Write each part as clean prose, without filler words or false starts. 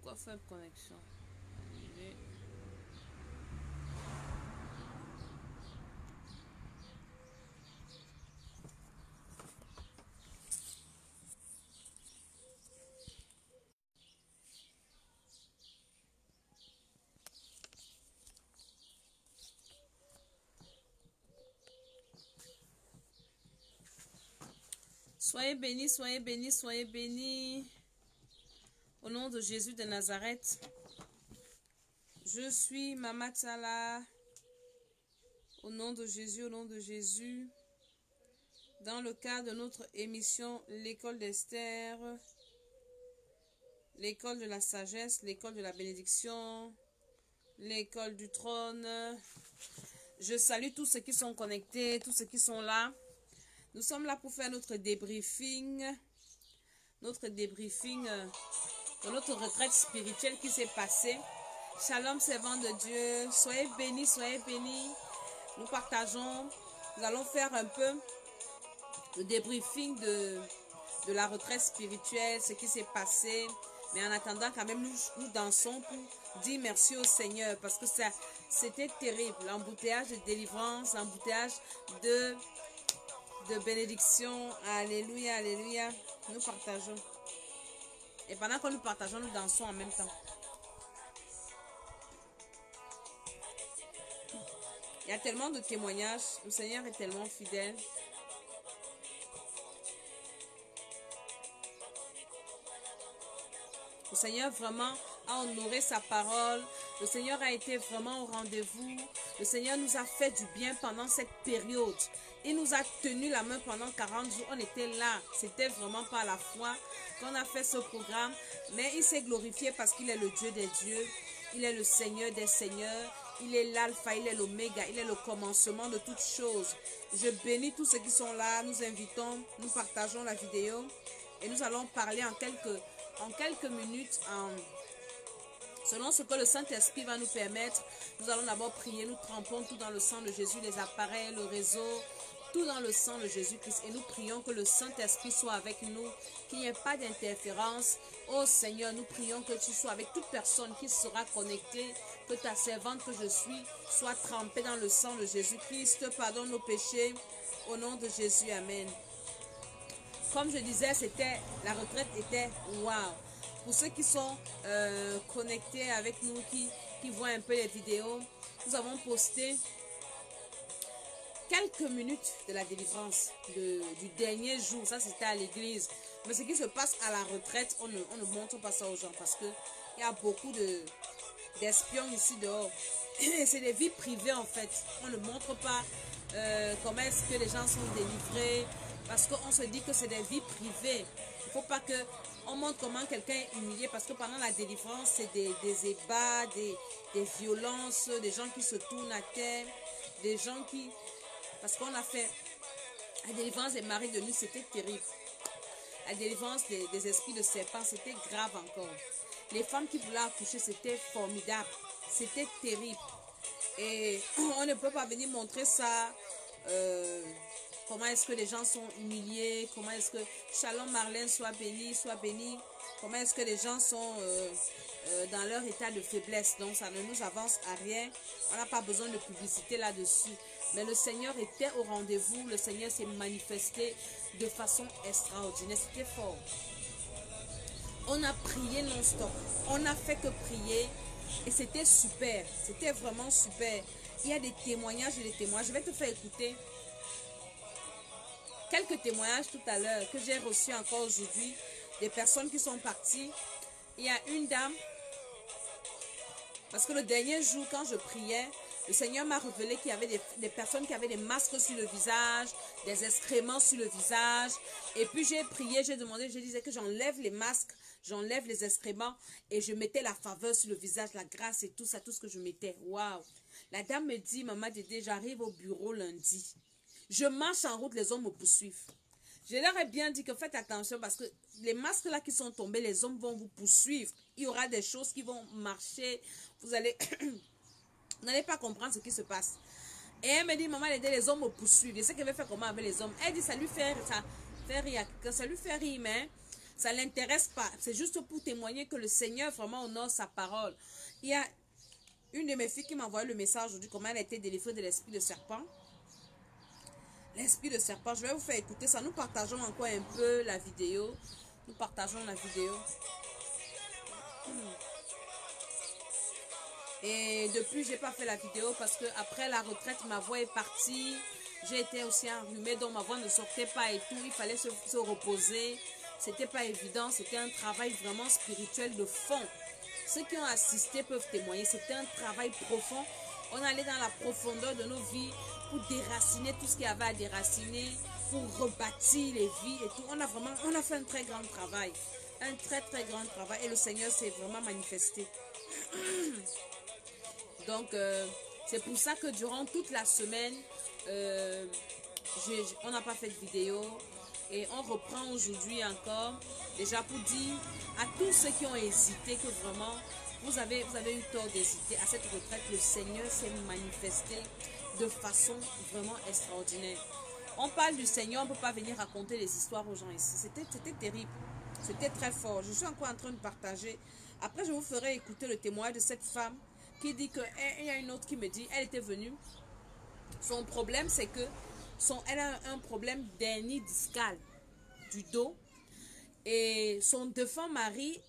Pourquoi faire connexion? Annuler. Soyez bénis, soyez bénis, soyez bénis. Au nom de Jésus de Nazareth, je suis Mama Tsala. Au nom de Jésus, au nom de Jésus. Dans le cadre de notre émission L'école d'Esther, l'école de la sagesse, l'école de la bénédiction, l'école du trône. Je salue tous ceux qui sont connectés, tous ceux qui sont là. Nous sommes là pour faire notre débriefing de notre retraite spirituelle qui s'est passée. Shalom, servants de Dieu. Soyez bénis, soyez bénis. Nous partageons, nous allons faire un peu le débriefing de la retraite spirituelle, ce qui s'est passé. Mais en attendant, quand même, nous dansons pour dire merci au Seigneur parce que c'était terrible. L'embouteillage de délivrance, l'embouteillage de bénédiction. Alléluia, alléluia. Nous partageons. Et pendant que nous partageons, nous dansons en même temps. Il y a tellement de témoignages. Le Seigneur est tellement fidèle. Le Seigneur vraiment a honoré sa parole. Le Seigneur a été vraiment au rendez-vous. Le Seigneur nous a fait du bien pendant cette période. Il nous a tenu la main pendant 40 jours. On était là. C'était vraiment par la foi qu'on a fait ce programme. Mais il s'est glorifié parce qu'il est le Dieu des dieux. Il est le Seigneur des seigneurs. Il est l'alpha, il est l'oméga. Il est le commencement de toutes choses. Je bénis tous ceux qui sont là. Nous invitons, nous partageons la vidéo. Et nous allons parler en quelques minutes, selon ce que le Saint-Esprit va nous permettre. Nous allons d'abord prier, nous trempons tout dans le sang de Jésus, les appareils, le réseau, tout dans le sang de Jésus-Christ. Et nous prions que le Saint-Esprit soit avec nous, qu'il n'y ait pas d'interférence. Oh Seigneur, nous prions que tu sois avec toute personne qui sera connectée, que ta servante que je suis soit trempée dans le sang de Jésus-Christ. Pardonne nos péchés, au nom de Jésus, amen. Comme je disais, la retraite était waouh. Pour ceux qui sont connectés avec nous, qui voient un peu les vidéos, nous avons posté quelques minutes de la délivrance du dernier jour. Ça, c'était à l'église. Mais ce qui se passe à la retraite, on ne montre pas ça aux gens parce qu'il y a beaucoup d'espions ici dehors. C'est des vies privées en fait. On ne montre pas comment est-ce que les gens sont délivrés. Parce qu'on se dit que c'est des vies privées. Il ne faut pas qu'on montre comment quelqu'un est humilié. Parce que pendant la délivrance, c'est des ébats, des violences, des gens qui se tournent à terre, des gens qui... Parce qu'on a fait la délivrance des maris de nuit, c'était terrible. La délivrance des esprits de serpents, c'était grave encore. Les femmes qui voulaient accoucher, c'était formidable. C'était terrible. Et on ne peut pas venir montrer ça... comment est-ce que les gens sont humiliés, comment est-ce que... Shalom Marlène, sois béni, comment est-ce que les gens sont dans leur état de faiblesse. Donc ça ne nous avance à rien, on n'a pas besoin de publicité là-dessus. Mais le Seigneur était au rendez-vous, le Seigneur s'est manifesté de façon extraordinaire, c'était fort. On a prié non-stop, on n'a fait que prier et c'était super, c'était vraiment super. Il y a des témoignages et des témoignages, je vais te faire écouter quelques témoignages tout à l'heure que j'ai reçus encore aujourd'hui, des personnes qui sont parties. Il y a une dame, parce que le dernier jour quand je priais, le Seigneur m'a révélé qu'il y avait des personnes qui avaient des masques sur le visage, des excréments sur le visage. Et puis j'ai prié, j'ai demandé, je disais que j'enlève les masques, j'enlève les excréments et je mettais la faveur sur le visage, la grâce et tout ça, tout ce que je mettais. Waouh! La dame me dit, Maman Dédé, j'arrive au bureau lundi. Je marche en route, les hommes me poursuivent. Je leur ai bien dit que faites attention parce que les masques là qui sont tombés, les hommes vont vous poursuivre. Il y aura des choses qui vont marcher. Vous allez... vous n'allez pas comprendre ce qui se passe. Et elle me dit, Maman, les hommes me poursuivent. Je sais qu'elle va faire comment avec les hommes. Elle dit, ça lui fait rire, mais Ça ne l'intéresse pas. C'est juste pour témoigner que le Seigneur vraiment honore sa parole. Il y a une de mes filles qui m'a envoyé le message aujourd'hui, comment elle a été délivrée de l'esprit de serpent. L'esprit de serpent, je vais vous faire écouter ça. Nous partageons encore un peu la vidéo. Nous partageons la vidéo. Et depuis, j'ai pas fait la vidéo parce que après la retraite, ma voix est partie. J'ai été aussi enrhumée, donc ma voix ne sortait pas et tout. Il fallait se reposer. C'était pas évident. C'était un travail vraiment spirituel de fond. Ceux qui ont assisté peuvent témoigner. C'était un travail profond. On allait dans la profondeur de nos vies pour déraciner tout ce qu'il y avait à déraciner, pour rebâtir les vies et tout. On a fait un très grand travail. Un très très grand travail. Et le Seigneur s'est vraiment manifesté. Donc, c'est pour ça que durant toute la semaine, on n'a pas fait de vidéo. Et on reprend aujourd'hui encore, déjà pour dire à tous ceux qui ont hésité que vraiment, vous avez eu tort d'hésiter. À cette retraite, le Seigneur s'est manifesté de façon vraiment extraordinaire. On parle du Seigneur, on ne peut pas venir raconter les histoires aux gens ici. C'était terrible. C'était très fort. Je suis encore en train de partager. Après, je vous ferai écouter le témoignage de cette femme qui dit qu'il y a une autre qui me dit, elle était venue. Son problème, c'est que elle a un problème d'hernie discale du dos. Et son défunt mari,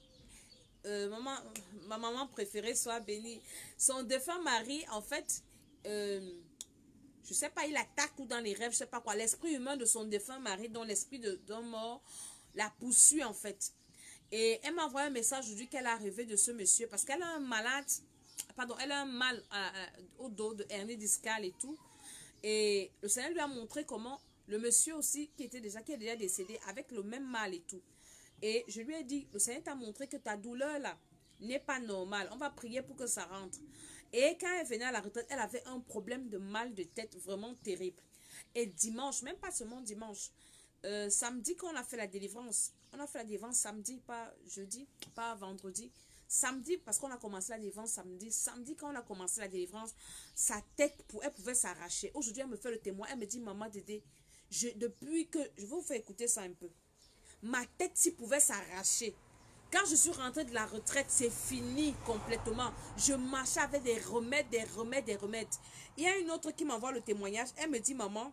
ma maman préférée soit bénie. Son défunt mari, en fait, je sais pas, il attaque ou dans les rêves, je sais pas quoi. L'esprit humain de son défunt mari, dont l'esprit d'un mort, la poursuit en fait. Et elle m'a envoyé un message aujourd'hui qu'elle a rêvé de ce monsieur parce qu'elle a un malade, pardon, elle a un mal au dos, de hernie discale et tout. Et le Seigneur lui a montré comment le monsieur aussi qui est déjà décédé avec le même mal et tout. Et je lui ai dit, le Seigneur t'a montré que ta douleur là n'est pas normale. On va prier pour que ça rentre. Et quand elle venait à la retraite, elle avait un problème de mal de tête vraiment terrible. Et dimanche, même pas seulement dimanche, samedi quand on a fait la délivrance, on a fait la délivrance samedi, pas jeudi, pas vendredi. Samedi, parce qu'on a commencé la délivrance samedi. Samedi, quand on a commencé la délivrance, sa tête, elle pouvait s'arracher. Aujourd'hui, elle me fait le témoin. Elle me dit, maman Dédé, depuis que... Je vais vous faire écouter ça un peu. Ma tête, s'y pouvait s'arracher. Quand je suis rentrée de la retraite, c'est fini complètement. Je marchais avec des remèdes. Il y a une autre qui m'envoie le témoignage. Elle me dit, maman,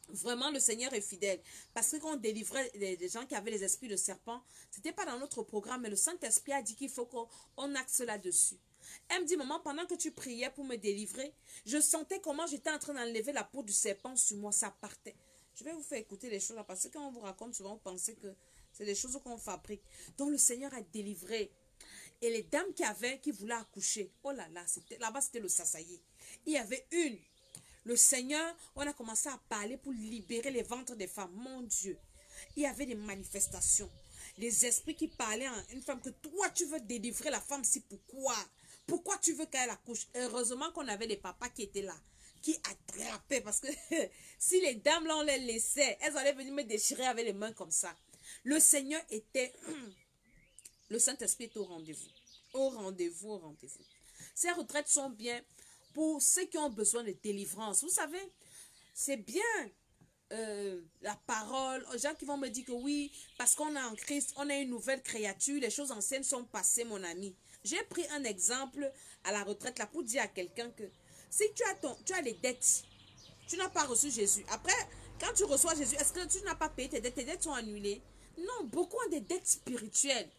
vraiment, le Seigneur est fidèle. Parce que quand on délivrait des gens qui avaient les esprits de serpent, ce n'était pas dans notre programme, mais le Saint-Esprit a dit qu'il faut qu'on axe là-dessus. Elle me dit, maman, pendant que tu priais pour me délivrer, je sentais comment j'étais en train d'enlever la peau du serpent sur moi, ça partait. Je vais vous faire écouter les choses là, parce que quand on vous raconte souvent, vous pensez que c'est des choses qu'on fabrique. Donc le Seigneur a délivré. Et les dames qui voulaient accoucher, oh là là, là-bas c'était le Sasaye. Il y avait une. Le Seigneur, on a commencé à parler pour libérer les ventres des femmes. Mon Dieu, il y avait des manifestations. Les esprits qui parlaient à une femme que toi, tu veux délivrer la femme, c'est pourquoi? Pourquoi tu veux qu'elle accouche? Heureusement qu'on avait les papas qui étaient là, qui attrapaient. Parce que si les dames là, on les laissait, elles allaient venir me déchirer avec les mains comme ça. Le Seigneur était... Le Saint-Esprit est au rendez-vous. Au rendez-vous, au rendez-vous. Ces retraites sont bien pour ceux qui ont besoin de délivrance. Vous savez, c'est bien la parole. Les gens qui vont me dire que oui, parce qu'on est en Christ, on est une nouvelle créature, les choses anciennes sont passées, mon ami. J'ai pris un exemple à la retraite là pour dire à quelqu'un que si tu as les dettes, tu n'as pas reçu Jésus. Après, quand tu reçois Jésus, est-ce que tu n'as pas payé tes dettes? Tes dettes sont annulées? Non, beaucoup ont des dettes spirituelles.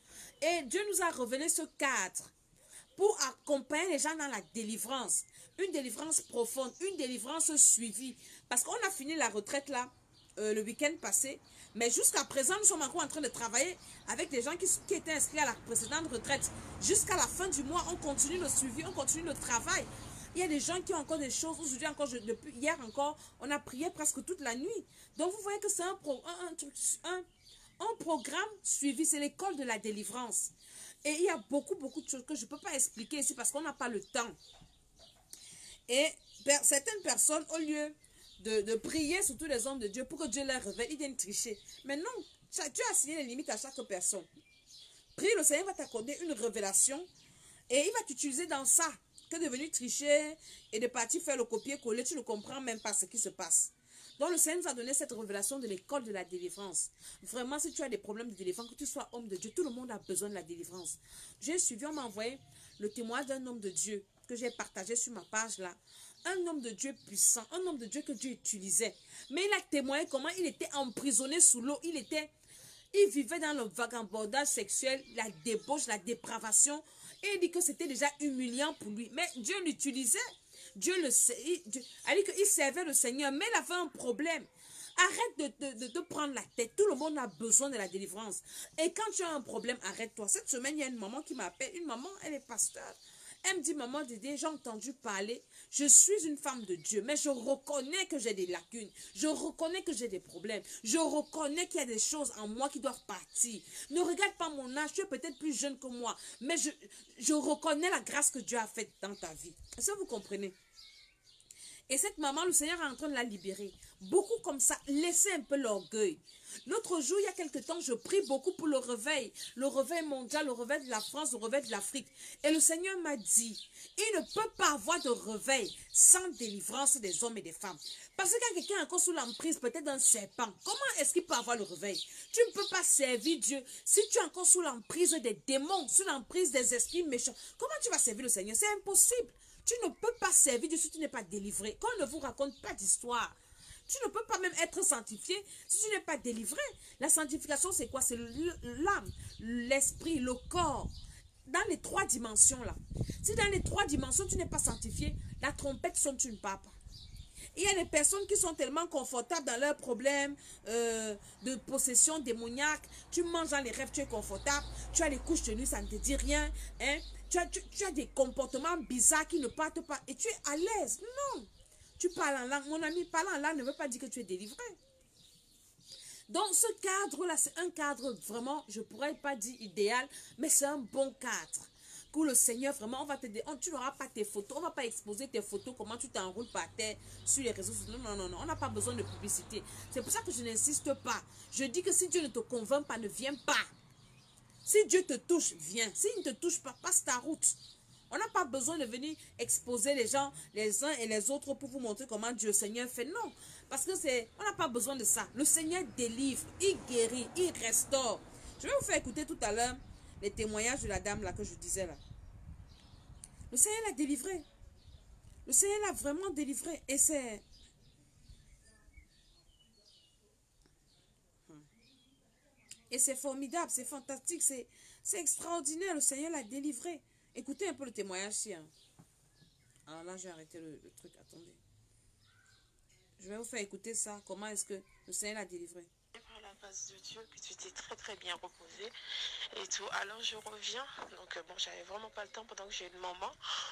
Et Dieu nous a révélé ce cadre pour accompagner les gens dans la délivrance. Une délivrance profonde, une délivrance suivie. Parce qu'on a fini la retraite là, le week-end passé. Mais jusqu'à présent, nous sommes encore en train de travailler avec des gens qui étaient inscrits à la précédente retraite. Jusqu'à la fin du mois, on continue le suivi, on continue le travail. Il y a des gens qui ont encore des choses. Aujourd'hui encore, depuis hier encore, on a prié presque toute la nuit. Donc vous voyez que c'est un programme suivi. C'est l'école de la délivrance. Et il y a beaucoup de choses que je ne peux pas expliquer ici parce qu'on n'a pas le temps. Et certaines personnes, au lieu de prier sur tous les hommes de Dieu pour que Dieu leur révèle, ils viennent tricher. Mais non, Dieu a signé les limites à chaque personne. Prie, le Seigneur va t'accorder une révélation et il va t'utiliser dans ça. Que de venir tricher et de partir faire le copier-coller, tu ne comprends même pas ce qui se passe. Donc le Seigneur nous a donné cette révélation de l'école de la délivrance. Vraiment, si tu as des problèmes de délivrance, que tu sois homme de Dieu, tout le monde a besoin de la délivrance. J'ai suivi, on m'a envoyé le témoignage d'un homme de Dieu que j'ai partagé sur ma page là. Un homme de Dieu puissant, un homme de Dieu que Dieu utilisait. Mais il a témoigné comment il était emprisonné sous l'eau. Il vivait dans le vagabondage sexuel, la débauche, la dépravation. Et il dit que c'était déjà humiliant pour lui. Mais Dieu l'utilisait. Dieu le sait. Il dit qu'il servait le Seigneur, mais il avait un problème. Arrête de prendre la tête. Tout le monde a besoin de la délivrance. Et quand tu as un problème, arrête-toi. Cette semaine, il y a une maman qui m'appelle. Une maman, elle est pasteur. Elle me dit, maman Dédé, j'ai entendu parler. Je suis une femme de Dieu, mais je reconnais que j'ai des lacunes. Je reconnais que j'ai des problèmes. Je reconnais qu'il y a des choses en moi qui doivent partir. Ne regarde pas mon âge, tu es peut-être plus jeune que moi. Mais je reconnais la grâce que Dieu a faite dans ta vie. Est-ce que vous comprenez? Et cette maman, le Seigneur est en train de la libérer. Beaucoup comme ça, laissez un peu l'orgueil. L'autre jour, il y a quelque temps, je prie beaucoup pour le réveil mondial, le réveil de la France, le réveil de l'Afrique. Et le Seigneur m'a dit, il ne peut pas avoir de réveil sans délivrance des hommes et des femmes. Parce que quand quelqu'un est encore sous l'emprise, peut-être d'un serpent, comment est-ce qu'il peut avoir le réveil? Tu ne peux pas servir Dieu si tu es encore sous l'emprise des démons, sous l'emprise des esprits méchants. Comment tu vas servir le Seigneur? C'est impossible. Tu ne peux pas servir Dieu si tu n'es pas délivré. Qu'on ne vous raconte pas d'histoire. Tu ne peux pas même être sanctifié si tu n'es pas délivré. La sanctification, c'est quoi? C'est l'âme, l'esprit, le corps. Dans les 3 dimensions là. Si dans les 3 dimensions, tu n'es pas sanctifié, la trompette sonne, tu ne pars pas. Il y a des personnes qui sont tellement confortables dans leurs problèmes de possession démoniaque. Tu manges dans les rêves, tu es confortable. Tu as les couches de nuit, ça ne te dit rien. Hein? Tu as des comportements bizarres qui ne partent pas. Et tu es à l'aise. Non. Tu parles en langue. Mon ami, parler en langue ne veut pas dire que tu es délivré. Donc, ce cadre-là, c'est un cadre vraiment, je ne pourrais pas dire idéal, mais c'est un bon cadre. Pour le Seigneur, vraiment, on va te dire, tu n'auras pas tes photos, on ne va pas exposer tes photos, comment tu t'enroules par terre sur les réseaux sociaux. Non, non, non, on n'a pas besoin de publicité. C'est pour ça que je n'insiste pas. Je dis que si Dieu ne te convainc pas, ne viens pas. Si Dieu te touche, viens. S'il ne te touche pas, passe ta route. On n'a pas besoin de venir exposer les gens, les uns et les autres, pour vous montrer comment Dieu, le Seigneur, fait. Non, parce que on n'a pas besoin de ça. Le Seigneur délivre, il guérit, il restaure. Je vais vous faire écouter tout à l'heure les témoignages de la dame là que je disais là. Le Seigneur l'a délivré. Le Seigneur l'a vraiment délivré. Et c'est... Et c'est formidable, c'est fantastique, c'est extraordinaire. Le Seigneur l'a délivré. Écoutez un peu le témoignage ici. Hein. Alors là, j'ai arrêté le truc. Attendez. Je vais vous faire écouter ça. Comment est-ce que le Seigneur l'a délivré? Par la grâce de Dieu, que tu t'es très très bien reposé et tout. Alors je reviens. Donc bon, j'avais vraiment pas le temps pendant que j'ai le moment.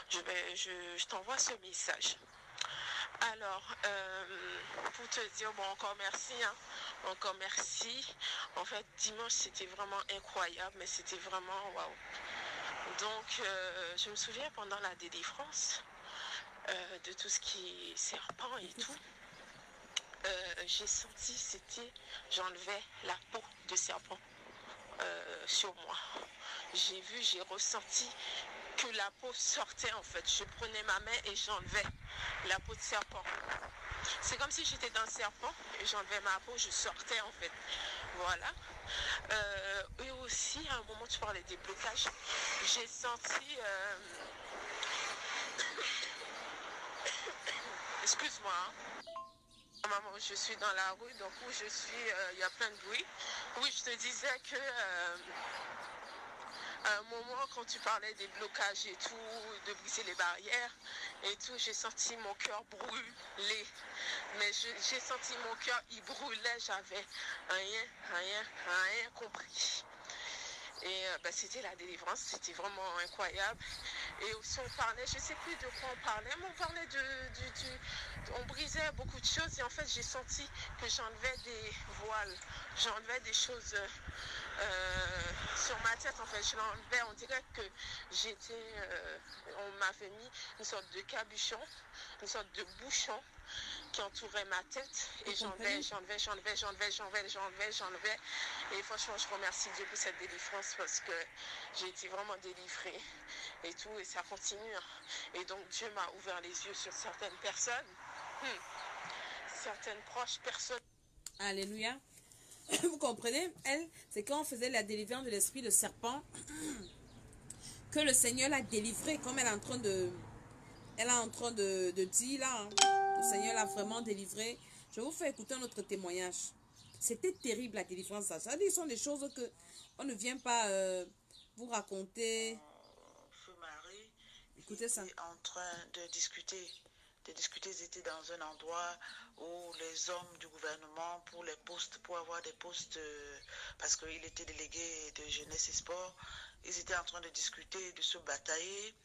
Je t'envoie ce message. Alors, pour te dire, bon, encore merci, hein, encore merci. En fait, dimanche, c'était vraiment incroyable, mais c'était vraiment waouh. Donc, je me souviens pendant la délivrance de tout ce qui est serpent et tout, j'ai senti, j'enlevais la peau de serpent sur moi. J'ai vu, j'ai ressenti que la peau sortait en fait. Je prenais ma main et j'enlevais la peau de serpent. C'est comme si j'étais dans le serpent et j'enlevais ma peau, je sortais en fait. Voilà. Et aussi, à un moment, tu parlais des blocages. J'ai senti... Excuse-moi. Hein. Maman, je suis dans la rue, donc où je suis, il y a plein de bruit. Oui, je te disais que... à un moment, quand tu parlais des blocages et tout, de briser les barrières et tout, j'ai senti mon cœur brûler. Mais j'ai senti mon cœur, il brûlait, j'avais rien compris. Et c'était la délivrance, c'était vraiment incroyable. Et aussi on parlait, je ne sais plus de quoi on parlait, mais on parlait on brisait beaucoup de choses. Et en fait j'ai senti que j'enlevais des voiles, j'enlevais des choses sur ma tête. En fait je l'enlevais, on dirait que on m'avait mis une sorte de capuchon, une sorte de bouchon qui entourait ma tête et j'enlevais. Et franchement, je remercie Dieu pour cette délivrance parce que j'ai été vraiment délivrée et tout, et ça continue. Et donc, Dieu m'a ouvert les yeux sur certaines personnes. certaines proches personnes. Alléluia. Vous comprenez? Elle, c'est quand on faisait la délivrance de l'esprit de serpent que le Seigneur l'a délivrée, comme elle est en train de dire là. Hein. Le Seigneur l'a vraiment délivrée. Je vous fais écouter un autre témoignage. C'était terrible la délivrance. Ça veut dire que ce sont des choses que on ne vient pas vous raconter. Feu mari, Écoutez ça. En train de discuter. Ils étaient dans un endroit où les hommes du gouvernement pour les postes, pour avoir des postes, parce qu'il était délégué de jeunesse et sport, ils étaient en train de discuter, de se batailler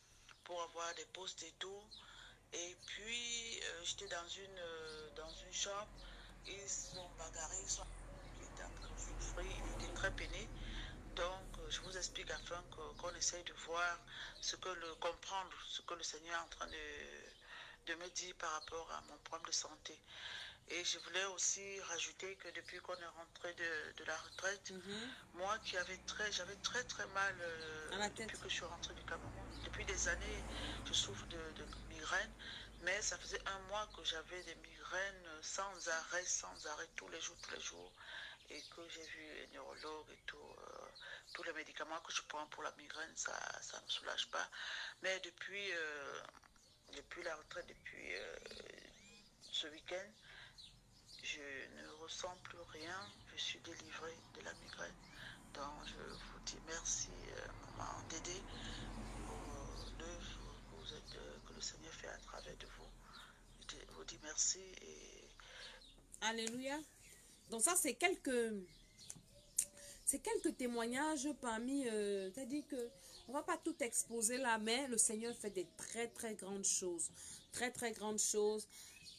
pour avoir des postes et tout. Et puis, j'étais dans une chambre, ils sont bagarrés, il était en train de souffrir, il était très peiné. Donc, je vous explique afin qu'on essaye de voir comprendre ce que le Seigneur est en train de me dire par rapport à mon problème de santé. Et je voulais aussi rajouter que depuis qu'on est rentré de la retraite, moi qui j'avais très mal depuis que je suis rentrée du Cameroun. Depuis des années, je souffre de migraines, mais ça faisait un mois que j'avais des migraines sans arrêt, tous les jours. Et que j'ai vu un neurologue et tout, tous les médicaments que je prends pour la migraine, ça ne me soulage pas. Mais depuis la retraite, depuis ce week-end, je ne ressens plus rien. Je suis délivrée de la migraine. Donc je vous dis merci, maman Dédé, pour l'œuvre que le Seigneur fait à travers de vous. Je vous dis merci. Alléluia. Donc ça, c'est quelques témoignages parmi, c'est-à-dire que on va pas tout exposer là, mais le Seigneur fait des très grandes choses, très grandes choses,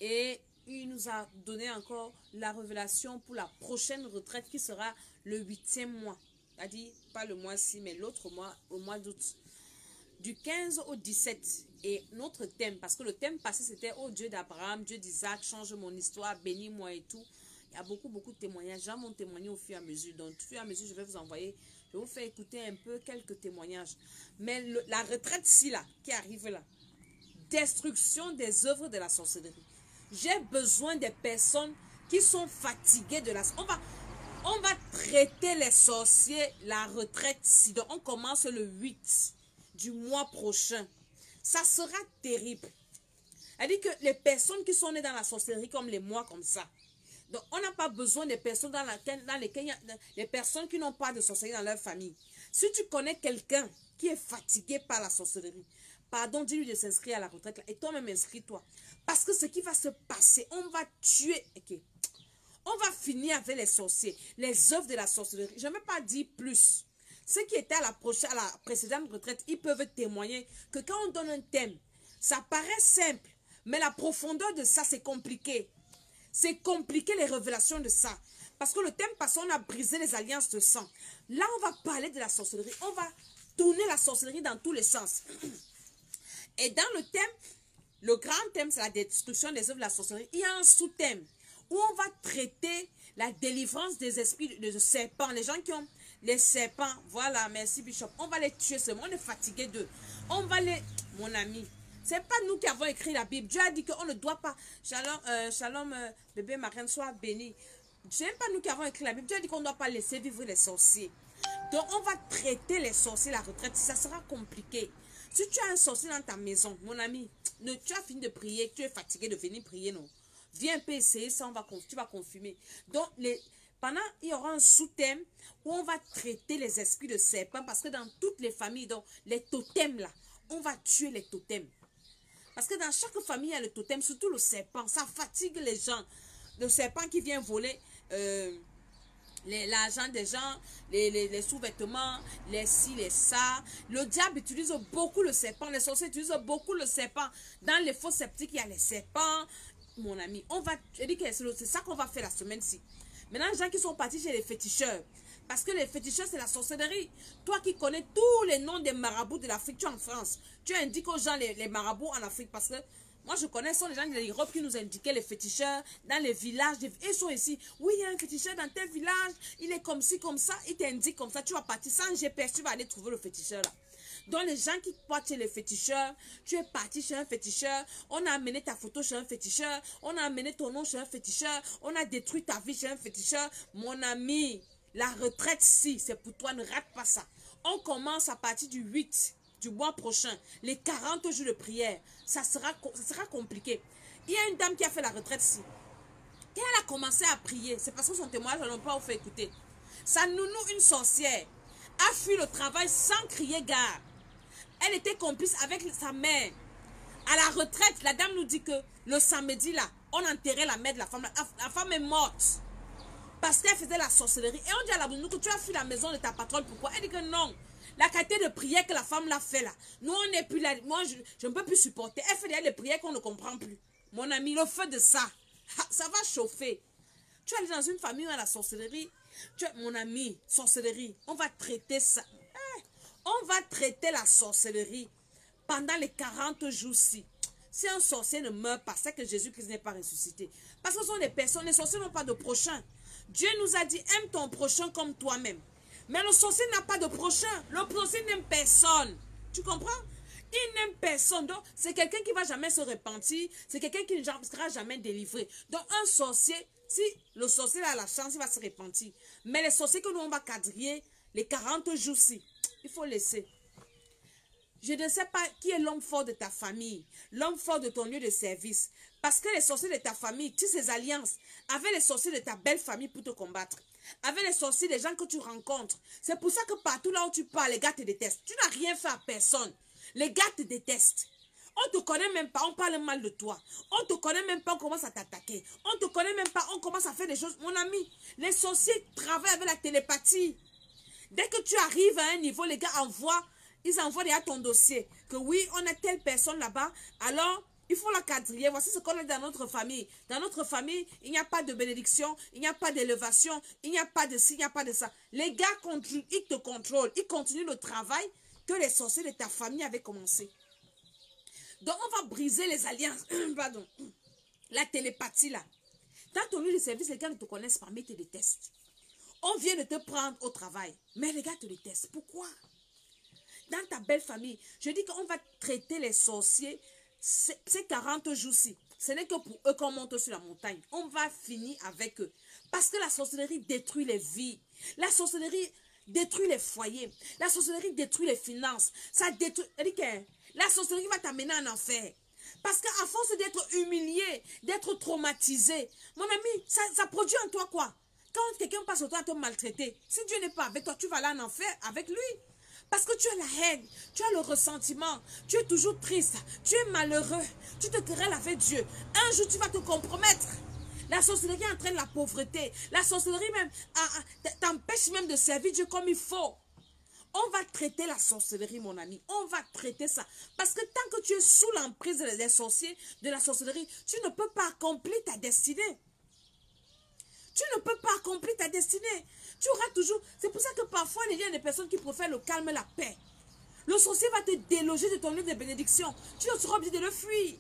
et il nous a donné encore la révélation pour la prochaine retraite qui sera le 8e mois, c'est-à-dire pas le mois-ci, mais l'autre mois, au mois d'août, du 15 au 17. Et notre thème, parce que le thème passé c'était « Oh Dieu d'Abraham, Dieu d'Isaac, change mon histoire, bénis-moi et tout ». Il y a beaucoup de témoignages. Gens m'ont témoigné au fur et à mesure. Donc, au fur et à mesure, je vais vous envoyer. Je vais vous faire écouter un peu quelques témoignages. Mais la retraite-ci, là, qui arrive là. Destruction des œuvres de la sorcellerie. J'ai besoin des personnes qui sont fatiguées de la... On va traiter les sorciers, la retraite-ci. Donc, on commence le 8 du mois prochain. Ça sera terrible. C'est-à-dire que les personnes qui sont nées dans la sorcellerie, comme les mois, comme ça, donc, on n'a pas besoin des personnes dans lesquelles il y a des personnes qui n'ont pas de sorcellerie dans leur famille. Si tu connais quelqu'un qui est fatigué par la sorcellerie, pardon, dis-lui de s'inscrire à la retraite là, et toi-même inscris-toi. Parce que ce qui va se passer, on va tuer, okay. On va finir avec les sorciers, les œuvres de la sorcellerie. Je ne vais pas dire plus. Ceux qui étaient à la précédente retraite, ils peuvent témoigner que quand on donne un thème, ça paraît simple, mais la profondeur de ça, c'est compliqué. C'est compliqué les révélations de ça. Parce que le thème passé, on a brisé les alliances de sang. Là, on va parler de la sorcellerie. On va tourner la sorcellerie dans tous les sens. Et dans le thème, le grand thème, c'est la destruction des œuvres de la sorcellerie. Il y a un sous-thème où on va traiter la délivrance des esprits de serpents. Les gens qui ont les serpents, voilà, merci Bishop. On va les tuer seulement. On est fatigué d'eux. On va les... Mon ami... C'est pas nous qui avons écrit la Bible. Dieu a dit qu'on ne doit pas... Shalom, bébé Marine, sois béni. Ce n'est pas nous qui avons écrit la Bible. Dieu a dit qu'on ne doit pas laisser vivre les sorciers. Donc, on va traiter les sorciers, la retraite. Ça sera compliqué. Si tu as un sorcier dans ta maison, mon ami, tu as fini de prier, tu es fatigué de venir prier, non? Viens un peu essayer ça, tu vas confirmer. Donc, pendant, il y aura un sous-thème où on va traiter les esprits de serpents. Parce que dans toutes les familles, donc, les totems là, on va tuer les totems. Parce que dans chaque famille, il y a le totem, surtout le serpent. Ça fatigue les gens. Le serpent qui vient voler l'argent des gens, les sous-vêtements, les ci, les ça. Le diable utilise beaucoup le serpent. Les sorciers utilisent beaucoup le serpent. Dans les faux sceptiques, il y a les serpents. Mon ami, c'est ça qu'on va faire la semaine-ci. Maintenant, les gens qui sont partis chez les féticheurs. Parce que les féticheurs, c'est la sorcellerie. Toi qui connais tous les noms des marabouts de l'Afrique, tu es en France. Tu indiques aux gens les marabouts en Afrique. Parce que moi, je connais, ce sont les gens de l'Europe qui nous indiquaient les féticheurs dans les villages. Ils sont ici. Oui, il y a un féticheur dans tel village. Il est comme ci, comme ça. Il t'indique comme ça. Tu vas partir sans GPS. Tu vas aller trouver le féticheur là. Donc les gens qui portent chez les féticheurs, tu es parti chez un féticheur, on a amené ta photo chez un féticheur, on a amené ton nom chez un féticheur, on a détruit ta vie chez un féticheur. Mon ami, la retraite, si, c'est pour toi, ne rate pas ça. On commence à partir du 8 du mois prochain, les 40 jours de prière. Ça sera compliqué. Il y a une dame qui a fait la retraite ici. Quand elle a commencé à prier, c'est parce que son témoignage, elle n'a pas fait écouter. Sa nounou, une sorcière, a fui le travail sans crier gare. Elle était complice avec sa mère. À la retraite, la dame nous dit que le samedi, là, on enterrait la mère de la femme. La femme est morte. Parce qu'elle faisait la sorcellerie. Et on dit à la nounou que tu as fui la maison de ta patronne. Pourquoi? Elle dit que non. La qualité de prière que la femme l'a fait là. Nous, on n'est plus là. Moi, je ne peux plus supporter. Elle fait des prières qu'on ne comprend plus. Mon ami, le feu de ça, ça va chauffer. Tu es allé dans une famille où il y a la sorcellerie. Mon ami, sorcellerie, on va traiter ça. On va traiter la sorcellerie pendant les 40 jours-ci. Si un sorcier ne meurt pas, c'est que Jésus-Christ n'est pas ressuscité. Parce que ce sont des personnes, les sorciers n'ont pas de prochain. Dieu nous a dit, aime ton prochain comme toi-même. Mais le sorcier n'a pas de prochain. Le sorcier n'aime personne. Tu comprends? Il n'aime personne. Donc, c'est quelqu'un qui ne va jamais se repentir. C'est quelqu'un qui ne sera jamais délivré. Donc, un sorcier, si le sorcier a la chance, il va se repentir. Mais les sorciers que nous, on va quadriller, les 40 jours-ci, il faut laisser. Je ne sais pas qui est l'homme fort de ta famille, l'homme fort de ton lieu de service. Parce que les sorciers de ta famille, tu ces alliances, avec les sorciers de ta belle famille pour te combattre. Avec les sorciers des gens que tu rencontres. C'est pour ça que partout là où tu parles, les gars te détestent. Tu n'as rien fait à personne. Les gars te détestent. On ne te connaît même pas, on parle mal de toi. On ne te connaît même pas, on commence à t'attaquer. On ne te connaît même pas, on commence à faire des choses. Mon ami, les sorciers travaillent avec la télépathie. Dès que tu arrives à un niveau, les gars ils envoient déjà ton dossier. Que oui, on a telle personne là-bas. Alors, il faut la quadriller. Voici ce qu'on a dans notre famille. Dans notre famille, il n'y a pas de bénédiction, il n'y a pas d'élévation, il n'y a pas de ci, il n'y a pas de ça. Les gars, ils te contrôlent. Ils continuent le travail que les sorciers de ta famille avaient commencé. Donc, on va briser les alliances. Pardon. La télépathie, là. Dans ton lieu de service, les gars ne te connaissent pas, mais ils te détestent. On vient de te prendre au travail, mais les gars te détestent. Pourquoi? Dans ta belle famille, je dis qu'on va traiter les sorciers ces 40 jours-ci. Ce n'est que pour eux qu'on monte sur la montagne. On va finir avec eux. Parce que la sorcellerie détruit les vies. La sorcellerie détruit les foyers. La sorcellerie détruit les finances. Ça détruit... La sorcellerie va t'amener en enfer. Parce qu'à force d'être humilié, d'être traumatisé, mon ami, ça produit en toi quoi? Quand quelqu'un passe au temps à te maltraiter, si Dieu n'est pas avec toi, tu vas aller en enfer avec lui. Parce que tu as la haine, tu as le ressentiment, tu es toujours triste, tu es malheureux, tu te querelles avec Dieu. Un jour, tu vas te compromettre. La sorcellerie entraîne la pauvreté. La sorcellerie même t'empêche même de servir Dieu comme il faut. On va traiter la sorcellerie, mon ami. On va traiter ça. Parce que tant que tu es sous l'emprise des sorciers, de la sorcellerie, tu ne peux pas accomplir ta destinée. Tu ne peux pas accomplir ta destinée. Tu auras toujours... C'est pour ça que parfois, il y a des personnes qui préfèrent le calme et la paix. Le sorcier va te déloger de ton lieu de bénédiction. Tu seras obligé de le fuir.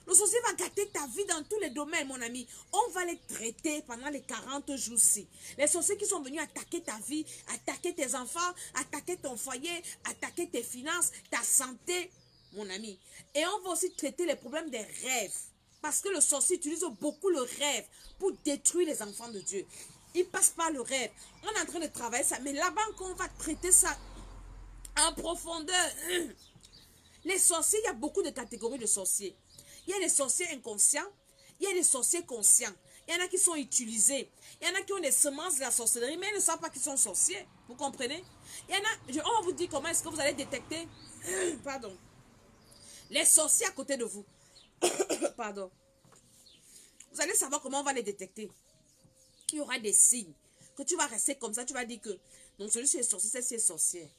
Le sorcier va gâter ta vie dans tous les domaines, mon ami. On va les traiter pendant les 40 jours-ci. Les sorciers qui sont venus attaquer ta vie, attaquer tes enfants, attaquer ton foyer, attaquer tes finances, ta santé, mon ami. Et on va aussi traiter les problèmes des rêves. Parce que le sorcier utilise beaucoup le rêve pour détruire les enfants de Dieu. Il passe par le rêve. On est en train de travailler ça. Mais là-bas, on va traiter ça en profondeur. Les sorciers, il y a beaucoup de catégories de sorciers. Il y a des sorciers inconscients. Il y a des sorciers conscients. Il y en a qui sont utilisés. Il y en a qui ont des semences de la sorcellerie, mais ils ne savent pas qu'ils sont sorciers. Vous comprenez? Il y en a, on va vous dire comment est-ce que vous allez détecter pardon, les sorciers à côté de vous. Pardon. Vous allez savoir comment on va les détecter. Il y aura des signes que tu vas rester comme ça. Tu vas dire que donc celui-ci est sorcier, celle-ci est sorcière.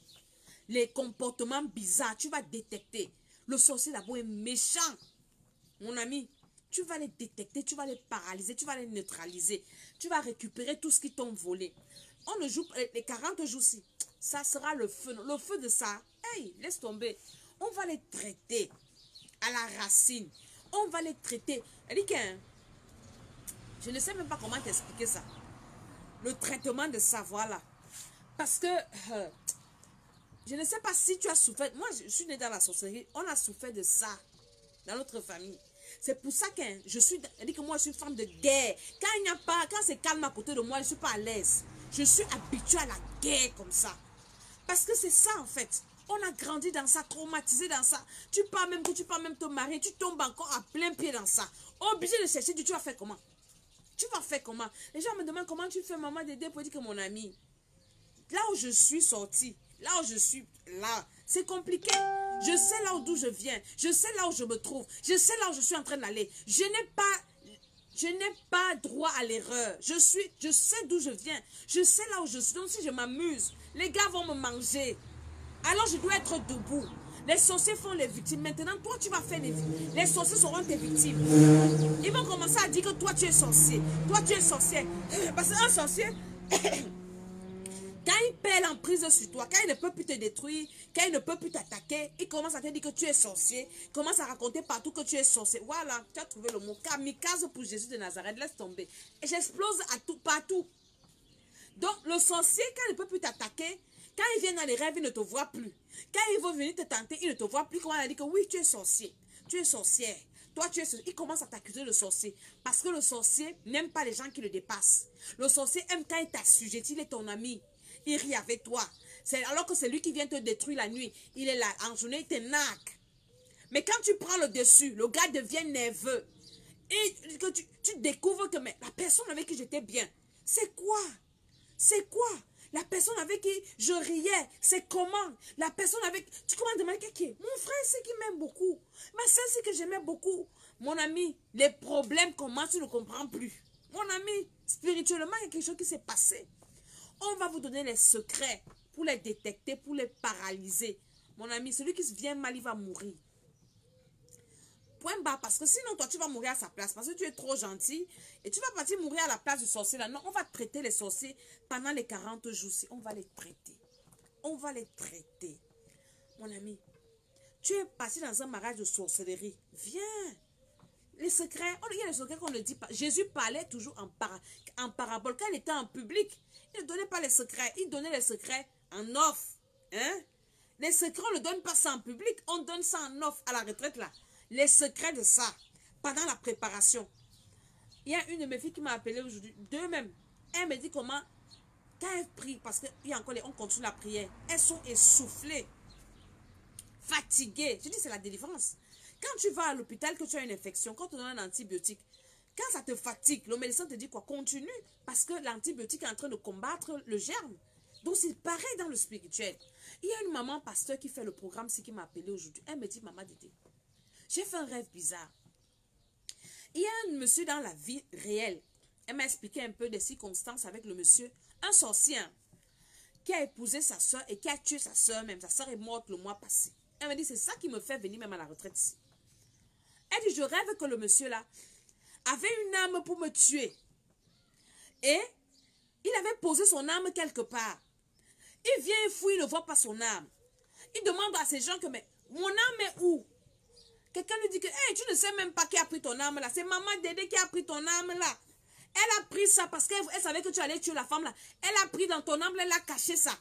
Les comportements bizarres, tu vas détecter. Le sorcier d'abord est méchant. Mon ami, tu vas les détecter, tu vas les paralyser, tu vas les neutraliser. Tu vas récupérer tout ce qui t'ont volé. On ne joue les 40 jours-ci. Ça sera le feu. Le feu de ça, hey, laisse tomber. On va les traiter à la racine. On va les traiter. Je ne sais même pas comment t'expliquer ça. Le traitement de ça, voilà. Parce que Je ne sais pas si tu as souffert. Moi, je suis née dans la sorcellerie. On a souffert de ça dans notre famille. C'est pour ça que je suis... que moi, je suis une femme de guerre. Quand il n'y a pas... Quand c'est calme à côté de moi, je ne suis pas à l'aise. Je suis habituée à la guerre comme ça. Parce que c'est ça, en fait. On a grandi dans ça, traumatisé dans ça. Tu pars même te marier, tu tombes encore à plein pied dans ça. Obligé de chercher, tu vas faire comment? Tu vas faire comment? Les gens me demandent comment tu fais, maman, d'aider pour dire que mon ami. Là où je suis sortie, là où je suis là, c'est compliqué. Je sais là d'où je viens. Je sais là où je me trouve. Je sais là où je suis en train d'aller. Je n'ai pas droit à l'erreur. Je sais d'où je viens. Je sais là où je suis. Donc si je m'amuse, les gars vont me manger. Alors je dois être debout. Les sorciers font les victimes. Maintenant, toi, tu vas faire les victimes. Les sorciers seront tes victimes. Ils vont commencer à dire que toi, tu es sorcier. Toi, tu es sorcier. Parce qu'un sorcier... Quand il perd l'emprise sur toi, quand il ne peut plus te détruire, quand il ne peut plus t'attaquer, il commence à te dire que tu es sorcier, il commence à raconter partout que tu es sorcier. Voilà, tu as trouvé le mot. Kamikaze pour Jésus de Nazareth, laisse tomber. Et j'explose partout. Donc, le sorcier, quand il ne peut plus t'attaquer, quand il vient dans les rêves, il ne te voit plus. Quand il va venir te tenter, il ne te voit plus. Comment il a dit que oui, tu es sorcier, tu es sorcière. Toi, tu es sorcier. Il commence à t'accuser de sorcier. Parce que le sorcier n'aime pas les gens qui le dépassent. Le sorcier aime quand il t'assujettit, il est ton ami. Il rit avec toi. Alors que c'est lui qui vient te détruire la nuit. Il est là, en journée, il te naque. Mais quand tu prends le dessus, le gars devient nerveux. Et que tu découvres que mais, la personne avec qui j'étais bien, c'est quoi? C'est quoi? La personne avec qui je riais, c'est comment? La personne avec... Tu commences à demander qui est? Mon frère, c'est qui m'aime beaucoup. Ma soeur, c'est que j'aimais beaucoup. Mon ami, les problèmes commencent, tu ne comprends plus. Mon ami, spirituellement, il y a quelque chose qui s'est passé. On va vous donner les secrets pour les détecter, pour les paralyser. Mon ami, celui qui vient mal, il va mourir. Point bas, parce que sinon, toi, tu vas mourir à sa place. Parce que tu es trop gentil. Et tu vas partir mourir à la place du sorcier là. Non, on va traiter les sorciers pendant les 40 jours-ci. On va les traiter. On va les traiter. Mon ami, tu es parti dans un mariage de sorcellerie. Viens. Les secrets, il y a les secrets qu'on ne dit pas. Jésus parlait toujours en parabole. Quand il était en public, il ne donnait pas les secrets. Il donnait les secrets en off. Hein? Les secrets, on ne donne pas ça en public. On donne ça en off à la retraite là. Les secrets de ça. Pendant la préparation. Il y a une de mes filles qui m'a appelé aujourd'hui. Deux même. Elle me dit comment, quand elle prie, parce qu'il y a encore on continue la prière. Elles sont essoufflées. Fatiguées. Je dis c'est la délivrance. Quand tu vas à l'hôpital, que tu as une infection, quand on te donne un antibiotique, quand ça te fatigue, le médecin te dit quoi? Continue, parce que l'antibiotique est en train de combattre le germe. Donc c'est pareil dans le spirituel. Il y a une maman pasteur qui fait le programme, c'est qui m'a appelé aujourd'hui. Elle me dit, maman Dédé, j'ai fait un rêve bizarre. Il y a un monsieur dans la vie réelle. Elle m'a expliqué un peu des circonstances avec le monsieur, un sorcier, qui a épousé sa soeur et qui a tué sa soeur même. Sa soeur est morte le mois passé. Elle m'a dit, c'est ça qui me fait venir même à la retraite ici. Elle dit, je rêve que le monsieur là avait une âme pour me tuer. Et il avait posé son âme quelque part. Il vient et fouille, il ne voit pas son âme. Il demande à ces gens que, mais mon âme est où? Quelqu'un lui dit que, hey, tu ne sais même pas qui a pris ton âme là. C'est maman Dédé qui a pris ton âme là. Elle a pris ça parce qu'elle savait que tu allais tuer la femme là. Elle a pris dans ton âme, elle a caché ça.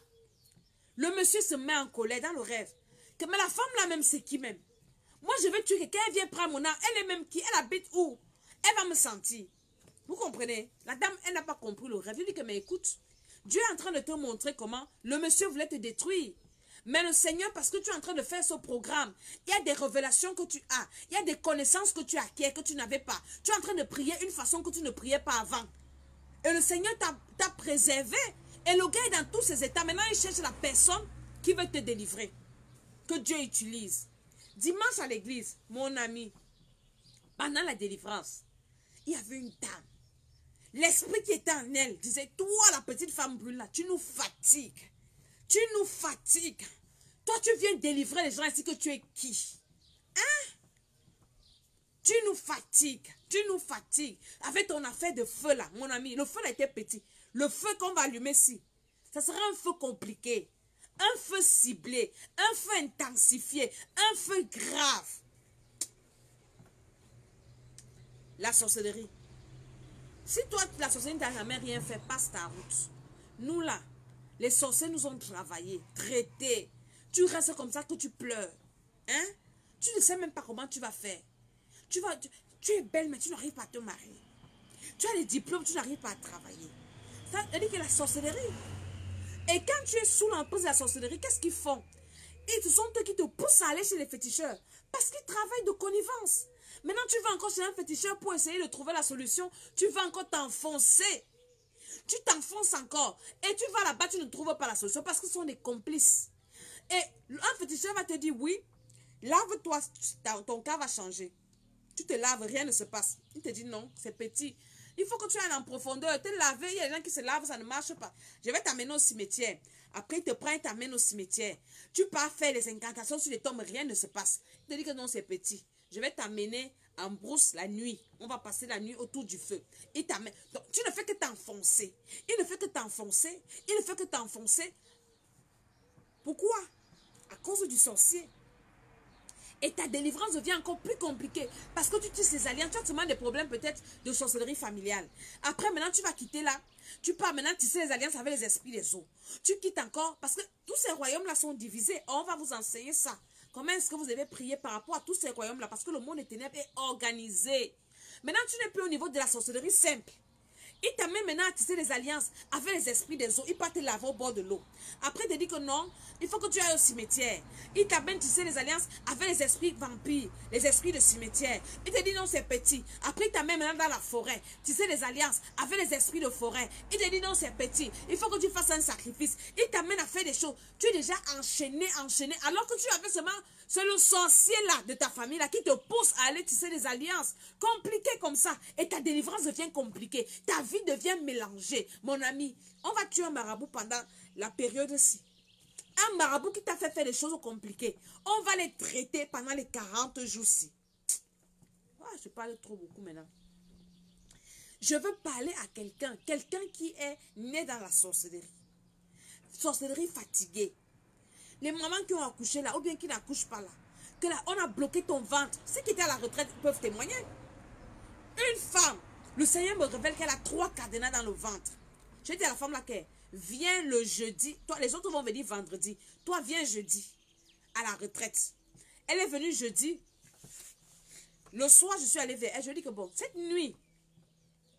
Le monsieur se met en colère dans le rêve. Que, mais la femme là même, c'est qui même? Moi, je vais tuer quelqu'un, elle vient prendre mon âme. Elle est même qui? Elle habite où? Elle va me sentir. Vous comprenez? La dame, elle n'a pas compris le rêve. Je dis que, mais écoute, Dieu est en train de te montrer comment le monsieur voulait te détruire. Mais le Seigneur, parce que tu es en train de faire ce programme, il y a des révélations que tu as. Il y a des connaissances que tu acquiers, que tu n'avais pas. Tu es en train de prier une façon que tu ne priais pas avant. Et le Seigneur t'a préservé. Et le gars est dans tous ses états. Maintenant, il cherche la personne qui veut te délivrer. Que Dieu utilise. Dimanche à l'église, mon ami, pendant la délivrance, il y avait une dame. L'esprit qui était en elle disait, toi la petite femme brune là, tu nous fatigues. Tu nous fatigues. Toi tu viens délivrer les gens ainsi que tu es qui? Hein? Tu nous fatigues. Tu nous fatigues. Avec ton affaire de feu là, mon ami, le feu là était petit. Le feu qu'on va allumer ici, ça sera un feu compliqué. Un feu ciblé, un feu intensifié, un feu grave. La sorcellerie. Si toi, la sorcellerie n'a jamais rien fait, passe ta route. Nous là, les sorciers nous ont travaillé, traités. Tu restes comme ça que tu pleures. Hein? Tu ne sais même pas comment tu vas faire. Tu es belle, mais tu n'arrives pas à te marier. Tu as les diplômes, tu n'arrives pas à travailler. Ça veut dire que la sorcellerie. Et quand tu es sous l'emprise de la sorcellerie, qu'est-ce qu'ils font? Et ce sont eux qui te poussent à aller chez les féticheurs. Parce qu'ils travaillent de connivence. Maintenant, tu vas encore chez un féticheur pour essayer de trouver la solution. Tu vas encore t'enfoncer. Tu t'enfonces encore. Et tu vas là-bas, tu ne trouves pas la solution parce que ce sont des complices. Et un féticheur va te dire, oui, lave-toi, ton cas va changer. Tu te laves, rien ne se passe. Il te dit non, c'est petit. Il faut que tu ailles en profondeur. Te laver, il y a des gens qui se lavent, ça ne marche pas. Je vais t'amener au cimetière. Après, il te prend et t'amène au cimetière. Tu pars faire les incantations sur les tombes, rien ne se passe. Il te dit que non, c'est petit. Je vais t'amener en brousse la nuit. On va passer la nuit autour du feu. Il t'amène. Donc, tu ne fais que t'enfoncer. Il ne fait que t'enfoncer. Il ne fait que t'enfoncer. Pourquoi? À cause du sorcier. Et ta délivrance devient encore plus compliquée. Parce que tu tisses les alliances. Tu as seulement des problèmes peut-être de sorcellerie familiale. Après, maintenant, tu vas quitter là. Tu pars maintenant tisser les alliances avec les esprits des eaux. Tu quittes encore. Parce que tous ces royaumes-là sont divisés. On va vous enseigner ça. Comment est-ce que vous devez prier par rapport à tous ces royaumes-là? Parce que le monde des ténèbres est organisé. Maintenant, tu n'es plus au niveau de la sorcellerie simple. Il t'amène maintenant à tisser les alliances avec les esprits des eaux. Il part te laver au bord de l'eau. Après, il te dit que non, il faut que tu ailles au cimetière. Il t'amène à tisser les alliances avec les esprits vampires, les esprits de cimetière. Il te dit non, c'est petit. Après, il t'amène maintenant dans la forêt, tisser les alliances avec les esprits de forêt. Il te dit non, c'est petit. Il faut que tu fasses un sacrifice. Il t'amène à faire des choses. Tu es déjà enchaîné. Alors que tu avais seulement... C'est le sorcier là de ta famille là qui te pousse à aller tisser des alliances compliquées comme ça. Et ta délivrance devient compliquée. Ta vie devient mélangée. Mon ami, on va tuer un marabout pendant la période-ci. Un marabout qui t'a fait faire des choses compliquées. On va les traiter pendant les 40 jours-ci. Je parle trop beaucoup maintenant. Je veux parler à quelqu'un qui est né dans la sorcellerie. Sorcellerie fatiguée. Les mamans qui ont accouché là, ou bien qui n'accouchent pas là, que là, on a bloqué ton ventre. Ceux qui étaient à la retraite peuvent témoigner. Une femme, le Seigneur me révèle qu'elle a 3 cadenas dans le ventre. Je dis à la femme là, viens le jeudi. Toi, les autres vont venir vendredi. Toi, viens jeudi à la retraite. Elle est venue jeudi. Le soir, je suis allée vers elle. Je dis que bon, cette nuit,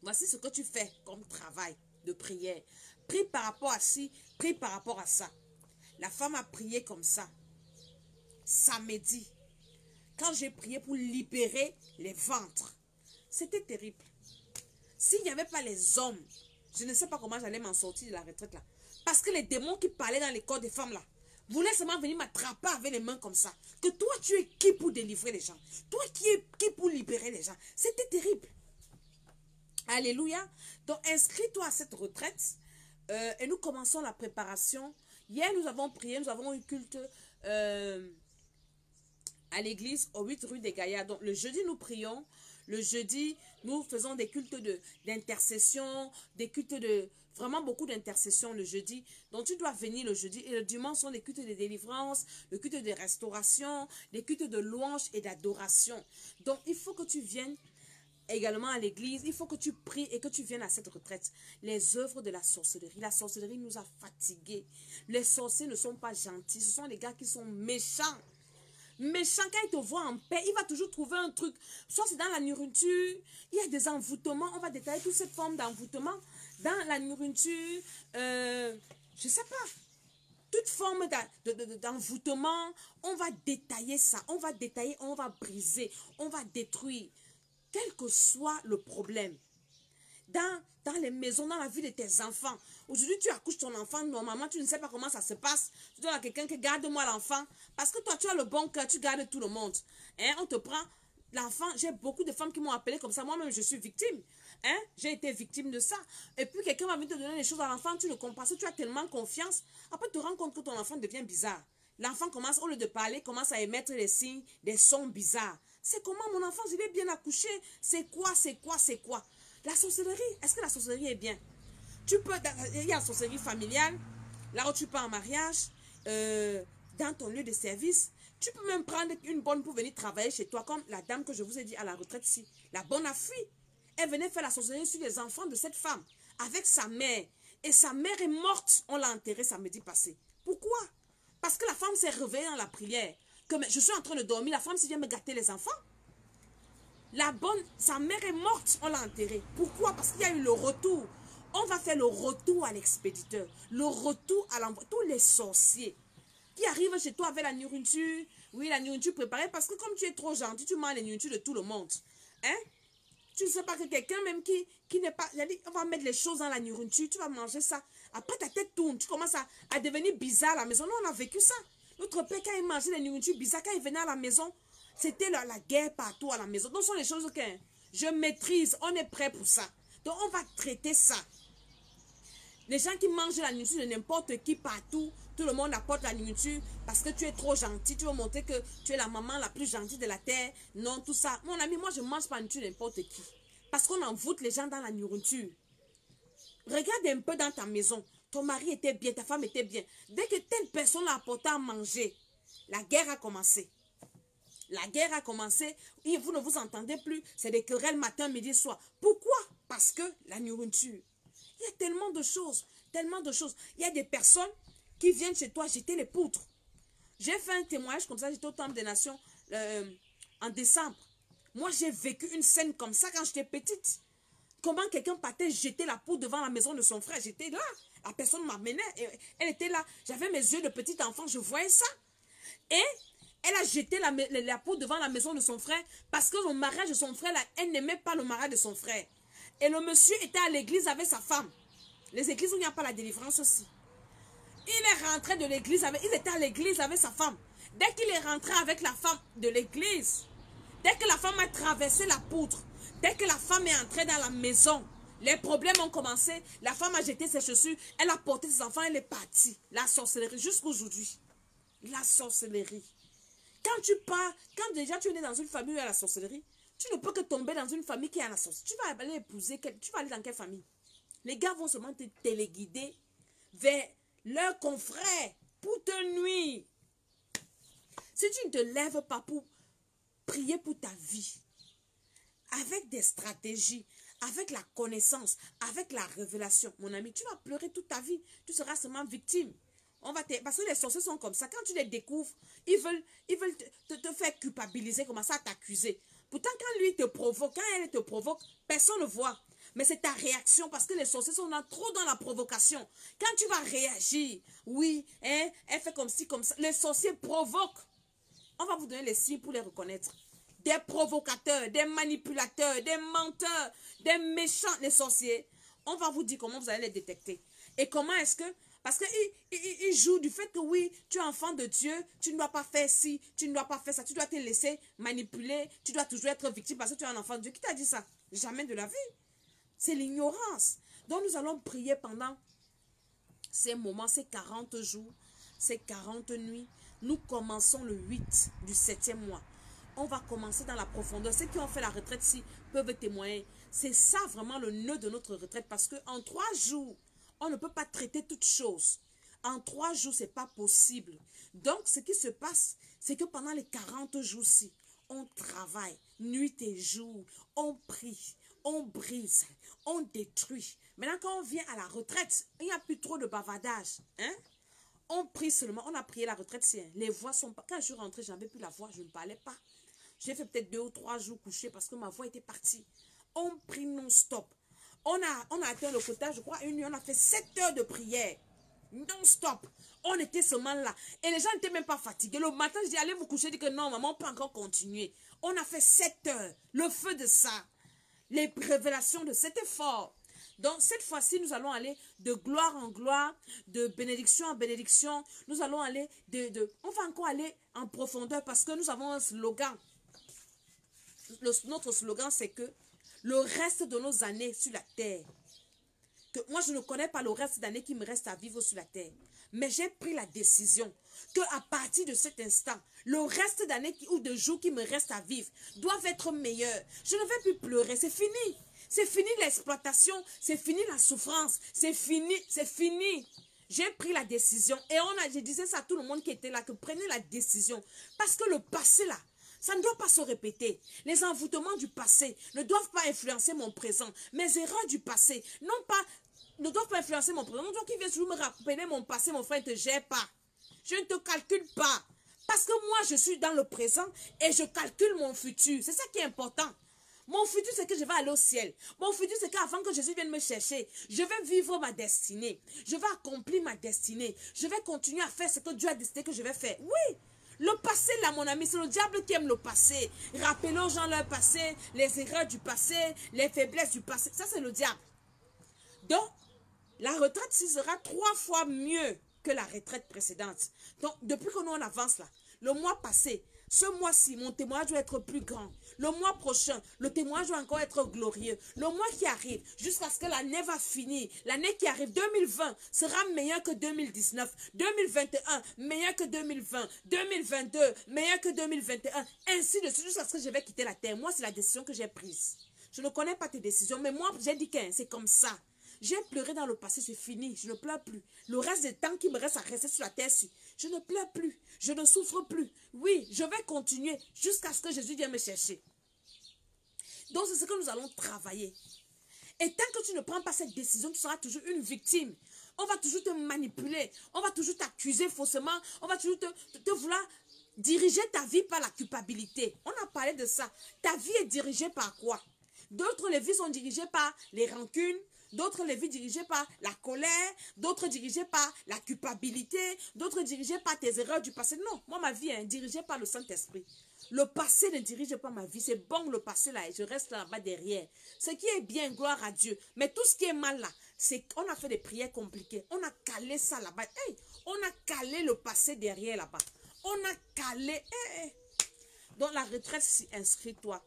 voici ce que tu fais comme travail de prière. Prie par rapport à ci, prie par rapport à ça. La femme a prié comme ça. Samedi, quand j'ai prié pour libérer les ventres, c'était terrible. S'il n'y avait pas les hommes, je ne sais pas comment j'allais m'en sortir de la retraite là. Parce que les démons qui parlaient dans les corps des femmes là, voulaient seulement venir m'attraper avec les mains comme ça. Que toi, tu es qui pour délivrer les gens? Toi, qui es qui pour libérer les gens? C'était terrible. Alléluia. Donc, inscris-toi à cette retraite et nous commençons la préparation. Hier, nous avons prié, nous avons eu culte à l'église, au 8 rue des Gaillards. Donc, le jeudi, nous prions. Le jeudi, nous faisons des cultes d'intercession, des cultes de... Vraiment beaucoup d'intercession le jeudi. Donc, tu dois venir le jeudi. Et le dimanche sont des cultes de délivrance, le culte de restauration, des cultes de louange et d'adoration. Donc, il faut que tu viennes également à l'église, il faut que tu pries et que tu viennes à cette retraite. Les œuvres de la sorcellerie nous a fatigués. Les sorciers ne sont pas gentils, ce sont les gars qui sont méchants. Méchant, quand il te voit en paix, il va toujours trouver un truc. Soit c'est dans la nourriture, il y a des envoûtements, on va détailler toutes ces formes d'envoûtement. Dans la nourriture, je sais pas, toute forme d'envoûtement, on va détailler ça, on va détailler, on va briser, on va détruire. Quel que soit le problème, dans les maisons, dans la vie de tes enfants. Aujourd'hui, tu accouches ton enfant, normalement, tu ne sais pas comment ça se passe. Tu dois à quelqu'un qui garde-moi l'enfant. Parce que toi, tu as le bon cœur, tu gardes tout le monde. Hein? On te prend l'enfant. J'ai beaucoup de femmes qui m'ont appelé comme ça. Moi-même, je suis victime. Hein? J'ai été victime de ça. Et puis, quelqu'un va venir te donner les choses à l'enfant. Tu ne comprends pas. Tu as tellement confiance. Après, tu te rends compte que ton enfant devient bizarre. L'enfant commence, au lieu de parler, commence à émettre des signes, des sons bizarres. C'est comment mon enfant, il est bien accouché? C'est quoi? La sorcellerie, est-ce que la sorcellerie est bien? Tu peux, il y a la sorcellerie familiale, là où tu pars en mariage, dans ton lieu de service. Tu peux même prendre une bonne pour venir travailler chez toi, comme la dame que je vous ai dit à la retraite ici. La bonne a fui. Elle venait faire la sorcellerie sur les enfants de cette femme, avec sa mère. Et sa mère est morte. On l'a enterrée samedi passé. Pourquoi? Parce que la femme s'est réveillée dans la prière. Que je suis en train de dormir, la femme s'est vient me gâter les enfants. La bonne, sa mère est morte, on l'a enterrée. Pourquoi? Parce qu'il y a eu le retour. On va faire le retour à l'expéditeur. Le retour à l'envoi. Tous les sorciers qui arrivent chez toi avec la nourriture. Oui, la nourriture préparée. Parce que comme tu es trop gentil, tu manges la nourriture de tout le monde. Hein? Tu ne sais pas que quelqu'un même qui n'est pas... On va mettre les choses dans la nourriture. Tu vas manger ça. Après, ta tête tourne. Tu commences à devenir bizarre à la maison. Nous, on a vécu ça. Notre père, quand il mangeait la nourriture bizarre, quand il venait à la maison, c'était la guerre partout à la maison. Donc, ce sont les choses que je maîtrise. On est prêt pour ça. Donc, on va traiter ça. Les gens qui mangent la nourriture de n'importe qui partout, tout le monde apporte la nourriture parce que tu es trop gentil. Tu veux montrer que tu es la maman la plus gentille de la terre. Non, tout ça. Mon ami, moi, je ne mange pas la nourriture de n'importe qui. Parce qu'on envoûte les gens dans la nourriture. Regarde un peu dans ta maison. Ton mari était bien, ta femme était bien. Dès que telle personne l'a apporté à manger, la guerre a commencé. La guerre a commencé. Et vous ne vous entendez plus. C'est des querelles matin, midi, soir. Pourquoi? Parce que la nourriture. Il y a tellement de choses. Tellement de choses. Il y a des personnes qui viennent chez toi jeter les poutres. J'ai fait un témoignage comme ça. J'étais au Temple des Nations en décembre. Moi, j'ai vécu une scène comme ça quand j'étais petite. Comment quelqu'un partait jeter la poudre devant la maison de son frère. J'étais là. La personne m'amenait. Elle était là. J'avais mes yeux de petit enfant. Je voyais ça. Et elle a jeté la poudre devant la maison de son frère parce que le mariage de son frère, là, elle n'aimait pas le mariage de son frère. Et le monsieur était à l'église avec sa femme. Les églises où il n'y a pas la délivrance aussi. Il est rentré de l'église, il était à l'église avec sa femme. Dès qu'il est rentré avec la femme de l'église, dès que la femme a traversé la poutre, dès que la femme est entrée dans la maison, les problèmes ont commencé. La femme a jeté ses chaussures, elle a porté ses enfants, elle est partie. La sorcellerie, jusqu'aujourd'hui. La sorcellerie. Quand tu pars, quand déjà tu es né dans une famille où il y a la sorcellerie, tu ne peux que tomber dans une famille qui a la sorcellerie. Tu vas aller épouser, tu vas aller dans quelle famille? Les gars vont seulement te téléguider vers leurs confrères pour te nuire. Si tu ne te lèves pas pour prier pour ta vie, avec des stratégies, avec la connaissance, avec la révélation, mon ami, tu vas pleurer toute ta vie. Tu seras seulement victime. Parce que les sorciers sont comme ça. Quand tu les découvres, ils veulent te faire culpabiliser, commencer à t'accuser. Pourtant, quand lui te provoque, quand elle te provoque, personne ne voit. Mais c'est ta réaction parce que les sorciers sont trop dans la provocation. Quand tu vas réagir, oui, hein, elle fait comme ci, comme ça. Les sorciers provoquent. On va vous donner les signes pour les reconnaître. Des provocateurs, des manipulateurs, des menteurs, des méchants, les sorciers. On va vous dire comment vous allez les détecter. Et comment est-ce que... Parce qu'ils jouent du fait que oui, tu es enfant de Dieu, tu ne dois pas faire ci, tu ne dois pas faire ça, tu dois te laisser manipuler, tu dois toujours être victime parce que tu es un enfant de Dieu. Qui t'a dit ça? Jamais de la vie. C'est l'ignorance. Donc nous allons prier pendant ces moments, ces 40 jours, ces 40 nuits. Nous commençons le 8 du 7e mois. On va commencer dans la profondeur. Ceux qui ont fait la retraite ici peuvent témoigner. C'est ça vraiment le nœud de notre retraite parce qu'en 3 jours, on ne peut pas traiter toutes choses. En 3 jours, ce n'est pas possible. Donc, ce qui se passe, c'est que pendant les 40 jours-ci, on travaille nuit et jour, on prie, on brise, on détruit. Maintenant, quand on vient à la retraite, il n'y a plus trop de bavardage. Hein? On prie seulement. On a prié la retraite. Les voix sont pas... Quand je suis rentrée, je n'avais plus la voix. Je ne parlais pas. J'ai fait peut-être 2 ou 3 jours couchés parce que ma voix était partie. On prie non-stop. On a atteint le quota, je crois, une nuit. On a fait 7 heures de prière. Non-stop. On était seulement là. Et les gens n'étaient même pas fatigués. Le matin, je dis, allez vous coucher. Je dis que non, maman, on peut encore continuer. On a fait 7 heures. Le feu de ça. Les révélations de cet effort. Donc, cette fois-ci, nous allons aller de gloire en gloire, de bénédiction en bénédiction. Nous allons aller on va encore aller en profondeur parce que nous avons un slogan. Notre slogan, c'est que le reste de nos années sur la terre, que moi, je ne connais pas le reste d'années qui me reste à vivre sur la terre. Mais j'ai pris la décision qu'à partir de cet instant, le reste d'années ou de jours qui me reste à vivre doivent être meilleurs. Je ne vais plus pleurer, c'est fini. C'est fini l'exploitation, c'est fini la souffrance, c'est fini, c'est fini. J'ai pris la décision et je disais ça à tout le monde qui était là, que prenez la décision. Parce que le passé là, ça ne doit pas se répéter. Les envoûtements du passé ne doivent pas influencer mon présent. Mes erreurs du passé ne doivent pas influencer mon présent. Donc, il vient toujours me rappeler mon passé, mon frère, ne te gère pas. Je ne te calcule pas. Parce que moi, je suis dans le présent et je calcule mon futur. C'est ça qui est important. Mon futur, c'est que je vais aller au ciel. Mon futur, c'est qu'avant que Jésus vienne me chercher, je vais vivre ma destinée. Je vais accomplir ma destinée. Je vais continuer à faire ce que Dieu a décidé que je vais faire. Oui, le passé, là, mon ami, c'est le diable qui aime le passé. Rappeler aux gens leur passé, les erreurs du passé, les faiblesses du passé. Ça, c'est le diable. Donc, la retraite, ce sera 3 fois mieux que la retraite précédente. Donc, depuis que nous, on avance là, le mois passé, ce mois-ci, mon témoignage doit être plus grand. Le mois prochain, le témoignage doit encore être glorieux. Le mois qui arrive, jusqu'à ce que l'année va finir. L'année qui arrive, 2020, sera meilleur que 2019. 2021, meilleur que 2020. 2022, meilleur que 2021. Ainsi de suite, jusqu'à ce que je vais quitter la terre. Moi, c'est la décision que j'ai prise. Je ne connais pas tes décisions, mais moi, j'ai dit que c'est comme ça. J'ai pleuré dans le passé, c'est fini, je ne pleure plus. Le reste du temps qui me reste à rester sur la terre, je ne pleure plus, je ne souffre plus. Oui, je vais continuer jusqu'à ce que Jésus vienne me chercher. Donc c'est ce que nous allons travailler. Et tant que tu ne prends pas cette décision, tu seras toujours une victime. On va toujours te manipuler, on va toujours t'accuser faussement, on va toujours te vouloir diriger ta vie par la culpabilité. On a parlé de ça. Ta vie est dirigée par quoi? D'autres, les vies sont dirigées par les rancunes. D'autres, les vies dirigées par la colère. D'autres, dirigées par la culpabilité. D'autres, dirigées par tes erreurs du passé. Non, moi, ma vie est dirigée par le Saint-Esprit. Le passé ne dirige pas ma vie. C'est bon le passé là et je reste là-bas derrière. Ce qui est bien, gloire à Dieu. Mais tout ce qui est mal là, c'est qu'on a fait des prières compliquées. On a calé ça là-bas. Hey, on a calé le passé derrière là-bas. On a calé. Dans la retraite, si inscris-toi.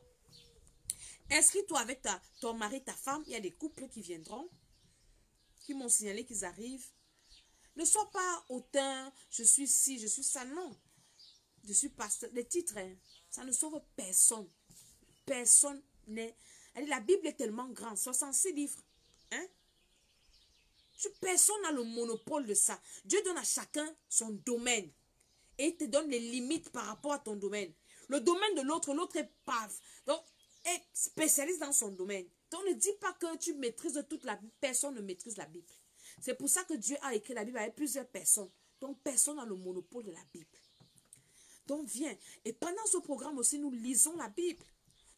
Inscris-toi avec ton mari, ta femme. Il y a des couples qui viendront, qui m'ont signalé qu'ils arrivent. Ne sois pas hautain, je suis ci, je suis ça. Non. Je suis pasteur. Les titres, hein, ça ne sauve personne. Personne n'est... La Bible est tellement grande, 66 livres. Hein? Personne n'a le monopole de ça. Dieu donne à chacun son domaine. Et il te donne les limites par rapport à ton domaine. Le domaine de l'autre est pave. Donc, est spécialiste dans son domaine. Donc ne dis pas que tu maîtrises toute la Bible. Personne ne maîtrise la Bible. C'est pour ça que Dieu a écrit la Bible avec plusieurs personnes. Donc personne n'a le monopole de la Bible. Donc viens. Et pendant ce programme aussi, nous lisons la Bible.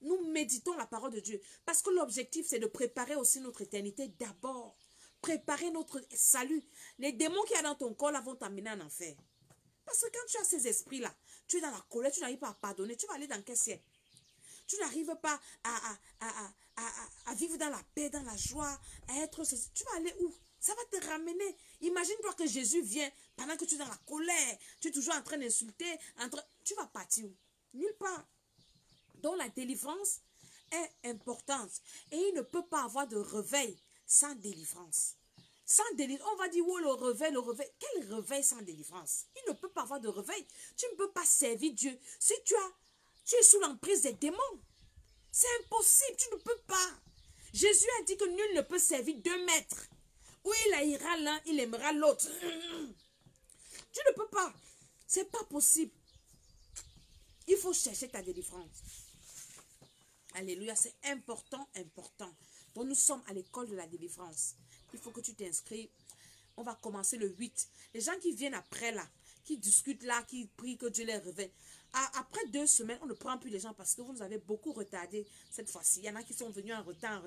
Nous méditons la parole de Dieu. Parce que l'objectif, c'est de préparer aussi notre éternité d'abord. Préparer notre salut. Les démons qu'il y a dans ton corps là vont t'amener en enfer. Parce que quand tu as ces esprits-là, tu es dans la colère, tu n'arrives pas à pardonner, tu vas aller dans quel ciel? Tu n'arrives pas à vivre dans la paix, dans la joie, à être... Tu vas aller où? Ça va te ramener. Imagine-toi que Jésus vient pendant que tu es dans la colère. Tu es toujours en train d'insulter. Tu vas partir où? Nulle part. Donc la délivrance est importante. Et il ne peut pas avoir de réveil sans délivrance. Sans délivrance, on va dire, oh le réveil, le réveil. Quel réveil sans délivrance? Il ne peut pas avoir de réveil. Tu ne peux pas servir Dieu. Si tu es sous l'emprise des démons. C'est impossible, tu ne peux pas. Jésus a dit que nul ne peut servir 2 maîtres. Ou il haïra l'un, il aimera l'autre. Tu ne peux pas. C'est pas possible. Il faut chercher ta délivrance. Alléluia, c'est important, important. Donc nous sommes à l'école de la délivrance. Il faut que tu t'inscris. On va commencer le 8. Les gens qui viennent après là, qui discutent là, qui prient que Dieu les réveille. Après 2 semaines, on ne prend plus les gens parce que vous nous avez beaucoup retardé cette fois-ci. Il y en a qui sont venus en retard,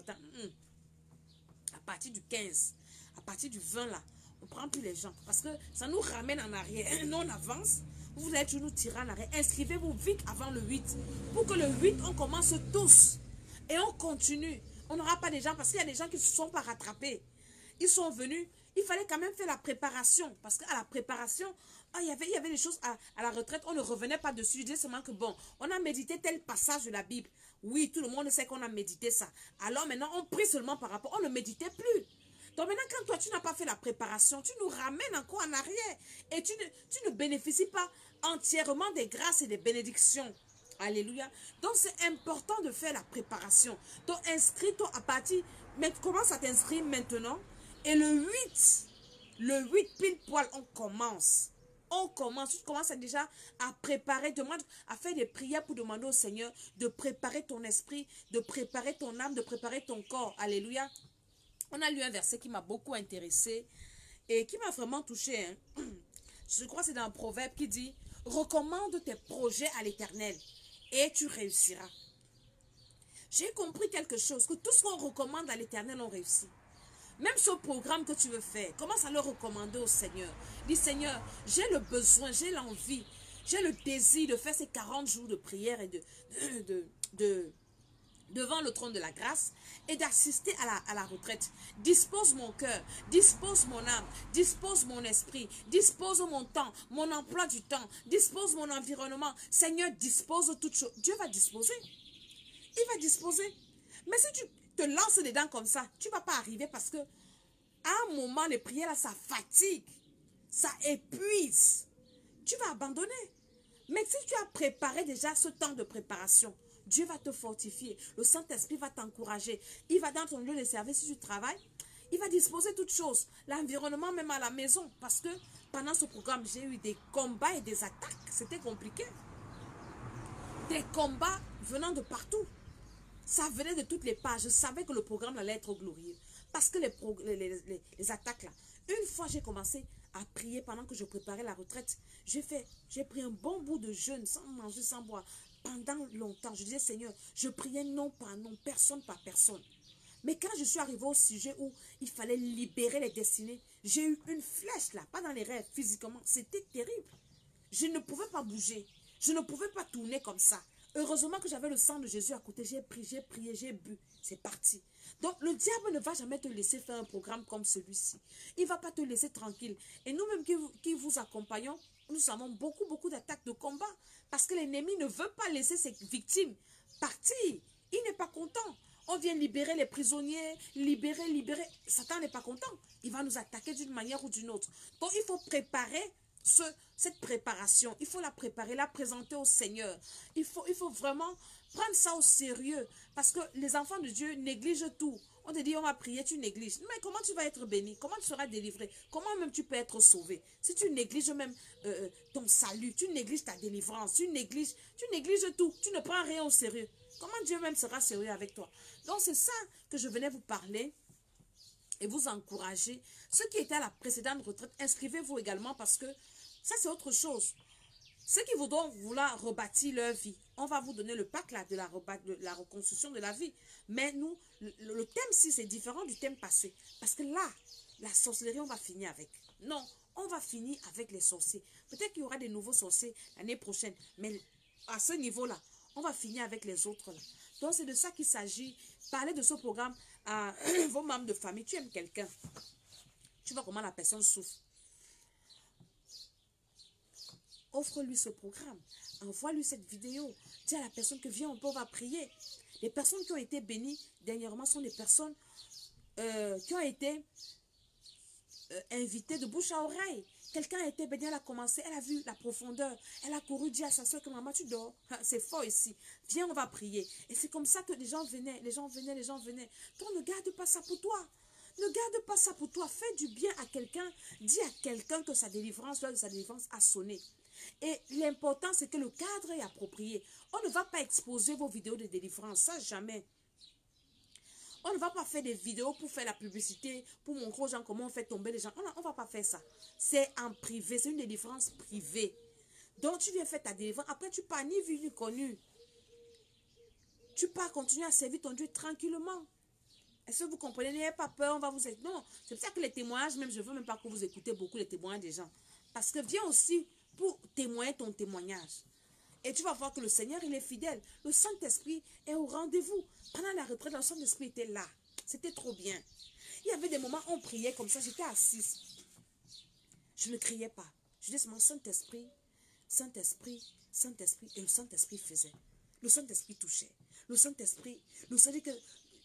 À partir du 15, à partir du 20 là, on ne prend plus les gens parce que ça nous ramène en arrière. Nous on avance, vous allez toujours nous tirer en arrière. Inscrivez-vous vite avant le 8 pour que le 8 on commence tous et on continue. On n'aura pas des gens parce qu'il y a des gens qui ne se sont pas rattrapés. Ils sont venus. Il fallait quand même faire la préparation. Parce qu'à la préparation, il y avait des choses à la retraite. On ne revenait pas dessus. Je disais seulement que bon, on a médité tel passage de la Bible. Oui, tout le monde sait qu'on a médité ça. Alors maintenant, on prie seulement par rapport. On ne méditait plus. Donc maintenant, quand toi, tu n'as pas fait la préparation, tu nous ramènes encore en arrière. Et tu ne bénéficies pas entièrement des grâces et des bénédictions. Alléluia. Donc c'est important de faire la préparation. Donc inscris-toi à partir. Mais commence à t'inscrire maintenant. Et le 8 pile poil, on commence. On commence. Tu commences déjà à préparer, à faire des prières pour demander au Seigneur de préparer ton esprit, de préparer ton âme, de préparer ton corps. Alléluia. On a lu un verset qui m'a beaucoup intéressé et qui m'a vraiment touché. Hein. Je crois que c'est dans un proverbe qui dit, recommande tes projets à l'Éternel et tu réussiras. J'ai compris quelque chose, que tout ce qu'on recommande à l'Éternel, on réussit. Même ce programme que tu veux faire, commence à le recommander au Seigneur. Dis, Seigneur, j'ai le besoin, j'ai l'envie, j'ai le désir de faire ces 40 jours de prière et devant le trône de la grâce et d'assister à la retraite. Dispose mon cœur, dispose mon âme, dispose mon esprit, dispose mon temps, mon emploi du temps, dispose mon environnement. Seigneur, dispose toutes choses. Dieu va disposer. Il va disposer. Mais si tu te lances dedans comme ça, tu ne vas pas arriver parce que à un moment, les prières, là, ça fatigue, ça épuise. Tu vas abandonner. Mais si tu as préparé déjà ce temps de préparation, Dieu va te fortifier. Le Saint-Esprit va t'encourager. Il va dans ton lieu de service, si tu travailles, il va disposer toutes choses. L'environnement, même à la maison. Parce que pendant ce programme, j'ai eu des combats et des attaques. C'était compliqué. Des combats venant de partout. Ça venait de toutes les pages. Je savais que le programme allait être glorieux. Parce que les attaques là. Une fois j'ai commencé à prier pendant que je préparais la retraite. J'ai pris un bon bout de jeûne, sans manger, sans boire. Pendant longtemps, je disais, Seigneur, je priais non par non, personne par personne. Mais quand je suis arrivée au sujet où il fallait libérer les destinées, j'ai eu une flèche là, pas dans les rêves, physiquement. C'était terrible. Je ne pouvais pas bouger. Je ne pouvais pas tourner comme ça. Heureusement que j'avais le sang de Jésus à côté. J'ai prié, j'ai bu. C'est parti. Donc, le diable ne va jamais te laisser faire un programme comme celui-ci. Il ne va pas te laisser tranquille. Et nous-mêmes qui vous accompagnons, nous avons beaucoup d'attaques de combat. Parce que l'ennemi ne veut pas laisser ses victimes partir. Il n'est pas content. On vient libérer les prisonniers, libérer. Satan n'est pas content. Il va nous attaquer d'une manière ou d'une autre. Donc, il faut préparer cette préparation. Il faut la préparer, la présenter au Seigneur. Il faut vraiment prendre ça au sérieux. Parce que les enfants de Dieu négligent tout. On te dit, on va prier, tu négliges. Mais comment tu vas être béni? Comment tu seras délivré? Comment même tu peux être sauvé? Si tu négliges même ton salut, tu négliges ta délivrance, tu négliges tout. Tu ne prends rien au sérieux. Comment Dieu même sera sérieux avec toi? Donc c'est ça que je venais vous parler et vous encourager. Ceux qui étaient à la précédente retraite, inscrivez-vous également parce que ça c'est autre chose. Ceux qui voudront vouloir rebâtir leur vie, on va vous donner le pack là de la reconstruction de la vie. Mais nous, le thème-ci, c'est différent du thème passé. Parce que là, la sorcellerie, on va finir avec. Non, on va finir avec les sorciers. Peut-être qu'il y aura des nouveaux sorciers l'année prochaine. Mais à ce niveau-là, on va finir avec les autres là. Donc, c'est de ça qu'il s'agit. Parlez de ce programme à vos membres de famille. Tu aimes quelqu'un. Tu vois comment la personne souffre. Offre-lui ce programme. Envoie-lui cette vidéo. Dis à la personne que viens, on va prier. Les personnes qui ont été bénies dernièrement sont des personnes qui ont été invitées de bouche à oreille. Quelqu'un a été béni, elle a commencé, elle a vu la profondeur. Elle a couru dire à sa soeur que maman, tu dors. C'est fort ici. Viens, on va prier. Et c'est comme ça que les gens venaient. Donc ne garde pas ça pour toi. Ne garde pas ça pour toi. Fais du bien à quelqu'un. Dis à quelqu'un que sa délivrance, l'heure de sa délivrance a sonné. Et l'important, c'est que le cadre est approprié. On ne va pas exposer vos vidéos de délivrance, ça jamais. On ne va pas faire des vidéos pour faire la publicité, pour montrer aux gens comment on fait tomber les gens. On ne va pas faire ça. C'est en privé, c'est une délivrance privée. Donc tu viens faire ta délivrance, après tu pars ni vu ni connu. Tu pars continuer à servir ton Dieu tranquillement. Est-ce que vous comprenez? N'ayez pas peur, on va vous aider. Non, c'est pour ça que les témoignages, même je ne veux même pas que vous écoutez beaucoup les témoignages des gens. Parce que viens aussi pour témoigner ton témoignage. Et tu vas voir que le Seigneur, il est fidèle. Le Saint-Esprit est au rendez-vous. Pendant la retraite, le Saint-Esprit était là. C'était trop bien. Il y avait des moments où on priait comme ça. J'étais assise. Je ne criais pas. Je disais, mon Saint-Esprit, Saint-Esprit, Saint-Esprit. Et le Saint-Esprit faisait. Le Saint-Esprit touchait. Le Saint-Esprit, nous savons que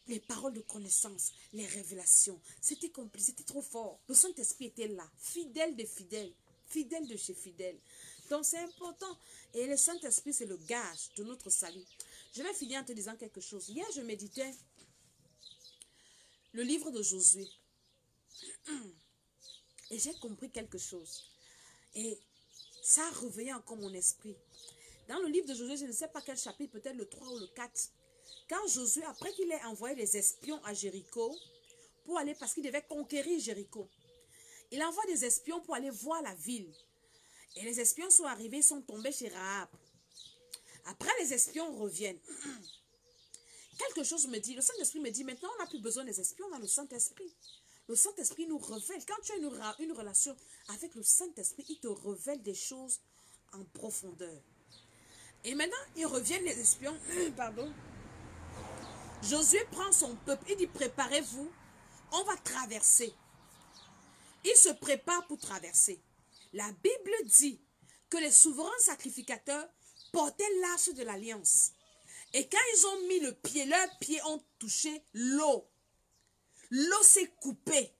les paroles de connaissance, les révélations, c'était compliqué, c'était trop fort. Le Saint-Esprit était là, fidèle de fidèle. Fidèle de chez fidèle. Donc c'est important. Et le Saint-Esprit, c'est le gage de notre salut. Je vais finir en te disant quelque chose. Hier, je méditais le livre de Josué. Et j'ai compris quelque chose. Et ça a réveillé encore mon esprit. Dans le livre de Josué, je ne sais pas quel chapitre, peut-être le 3 ou le 4. Quand Josué, après qu'il ait envoyé les espions à Jéricho, pour aller, parce qu'il devait conquérir Jéricho, il envoie des espions pour aller voir la ville. Et les espions sont arrivés, ils sont tombés chez Rahab. Après, les espions reviennent. Quelque chose me dit, le Saint-Esprit me dit, maintenant on n'a plus besoin des espions, on a le Saint-Esprit. Le Saint-Esprit nous révèle. Quand tu as une relation avec le Saint-Esprit, il te révèle des choses en profondeur. Et maintenant, ils reviennent, les espions. Pardon. Josué prend son peuple, il dit, préparez-vous, on va traverser. Il se prépare pour traverser. La Bible dit que les souverains sacrificateurs portaient l'arche de l'alliance. Et quand ils ont mis le pied, leurs pieds ont touché l'eau. L'eau s'est coupée.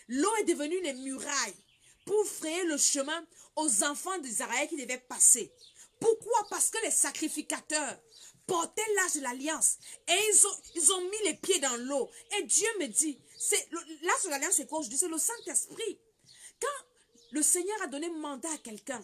L'eau est devenue les murailles pour frayer le chemin aux enfants d'Israël qui devaient passer. Pourquoi? Parce que les sacrificateurs portaient l'arche de l'alliance et ils ont mis les pieds dans l'eau. Et Dieu me dit, l'arche de l'alliance c'est quoi aujourd'hui? C'est le Saint-Esprit. Quand le Seigneur a donné mandat à quelqu'un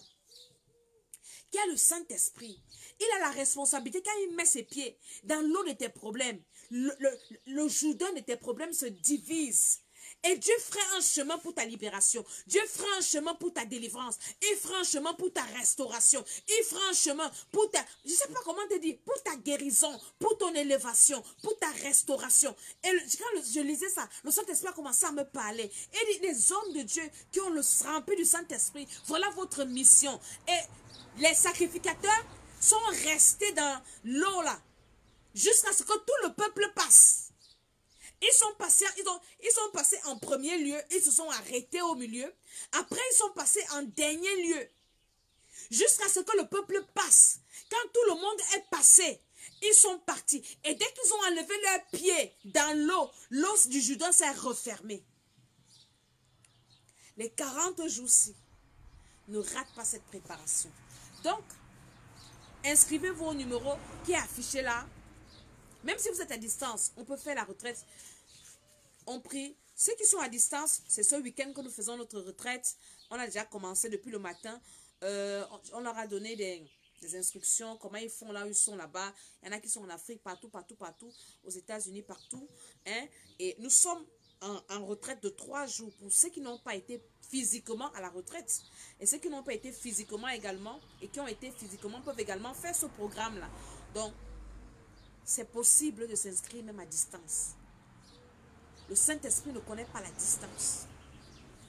qui a le Saint-Esprit, il a la responsabilité, quand il met ses pieds dans l'eau de tes problèmes, le Jourdain de tes problèmes se divise. Et Dieu fera un chemin pour ta libération. Dieu fera un chemin pour ta délivrance. Il fera un chemin pour ta restauration. Il fera un chemin pour ta... Je ne sais pas comment te dire. Pour ta guérison. Pour ton élévation. Pour ta restauration. Et quand je lisais ça, le Saint-Esprit a commencé à me parler. Et les hommes de Dieu qui ont le rempli du Saint-Esprit, voilà votre mission. Et les sacrificateurs sont restés dans l'eau là. Jusqu'à ce que tout le peuple passe. Ils sont passés en premier lieu, ils se sont arrêtés au milieu. Après, ils sont passés en dernier lieu. Jusqu'à ce que le peuple passe. Quand tout le monde est passé, ils sont partis. Et dès qu'ils ont enlevé leurs pieds dans l'eau, l'eau du Jourdain s'est refermée. Les 40 jours-ci, ne rate pas cette préparation. Donc, inscrivez-vous au numéro qui est affiché là. Même si vous êtes à distance, on peut faire la retraite. On prie. Ceux qui sont à distance, c'est ce week-end que nous faisons notre retraite. On a déjà commencé depuis le matin. On leur a donné des instructions, comment ils font là où ils sont là-bas. Il y en a qui sont en Afrique, partout, aux États-Unis, partout. Hein? Et nous sommes en retraite de 3 jours pour ceux qui n'ont pas été physiquement à la retraite. Et ceux qui n'ont pas été physiquement également, et qui ont été physiquement, peuvent également faire ce programme-là. Donc, c'est possible de s'inscrire même à distance. Le Saint-Esprit ne connaît pas la distance.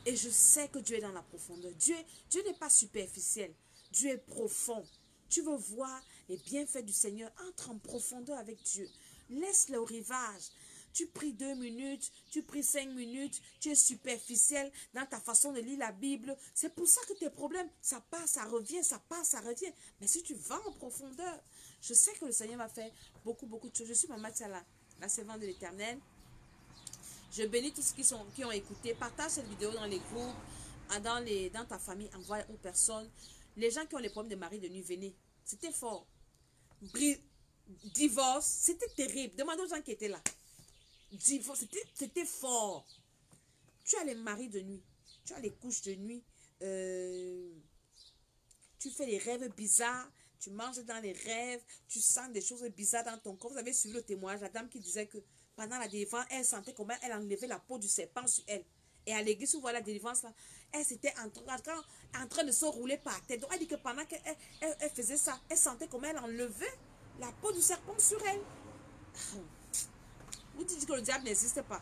Et je sais que Dieu est dans la profondeur. Dieu n'est pas superficiel. Dieu est profond. Tu veux voir les bienfaits du Seigneur, entre en profondeur avec Dieu. Laisse-le au rivage. Tu pries 2 minutes, tu pries 5 minutes, tu es superficiel dans ta façon de lire la Bible. C'est pour ça que tes problèmes, ça passe, ça revient, ça passe, ça revient. Mais si tu vas en profondeur, je sais que le Seigneur va faire beaucoup de choses. Je suis Maman Tiala, la servante de l'Éternel. Je bénis tous ceux qui ont écouté. Partage cette vidéo dans les groupes, dans ta famille, envoie aux personnes. Les gens qui ont les problèmes de mari de nuit, venez. C'était fort. Divorce, c'était terrible. Demande aux gens qui étaient là. Divorce, c'était fort. Tu as les maris de nuit. Tu as les couches de nuit. Tu fais des rêves bizarres. Tu manges dans les rêves. Tu sens des choses bizarres dans ton corps. Vous avez suivi le témoignage. La dame qui disait que pendant la délivrance, elle sentait comment elle enlevait la peau du serpent sur elle. Et à l'église, où voilà la délivrance, là, elle s'était en train de se rouler par terre. Donc, elle dit que pendant qu'elle faisait ça, elle sentait comment elle enlevait la peau du serpent sur elle. Vous dites que le diable n'existe pas.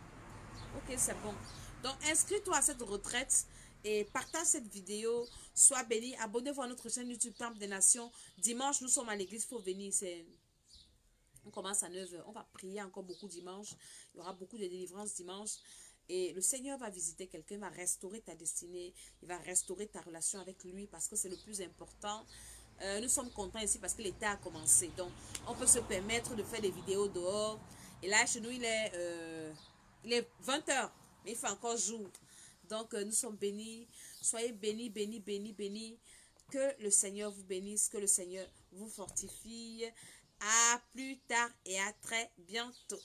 Ok, c'est bon. Donc, inscris-toi à cette retraite et partage cette vidéo. Sois béni. Abonnez-vous à notre chaîne YouTube Temple des Nations. Dimanche, nous sommes à l'église. Il faut venir. On commence à 9 h. On va prier encore beaucoup dimanche. Il y aura beaucoup de délivrances dimanche. Et le Seigneur va visiter quelqu'un, il va restaurer ta destinée. Il va restaurer ta relation avec lui parce que c'est le plus important. Nous sommes contents ici parce que l'été a commencé. Donc, on peut se permettre de faire des vidéos dehors. Et là, chez nous, il est 20 h. Mais il fait encore jour. Donc, nous sommes bénis. Soyez bénis, bénis, bénis, bénis. Que le Seigneur vous bénisse. Que le Seigneur vous fortifie. À plus tard et à très bientôt.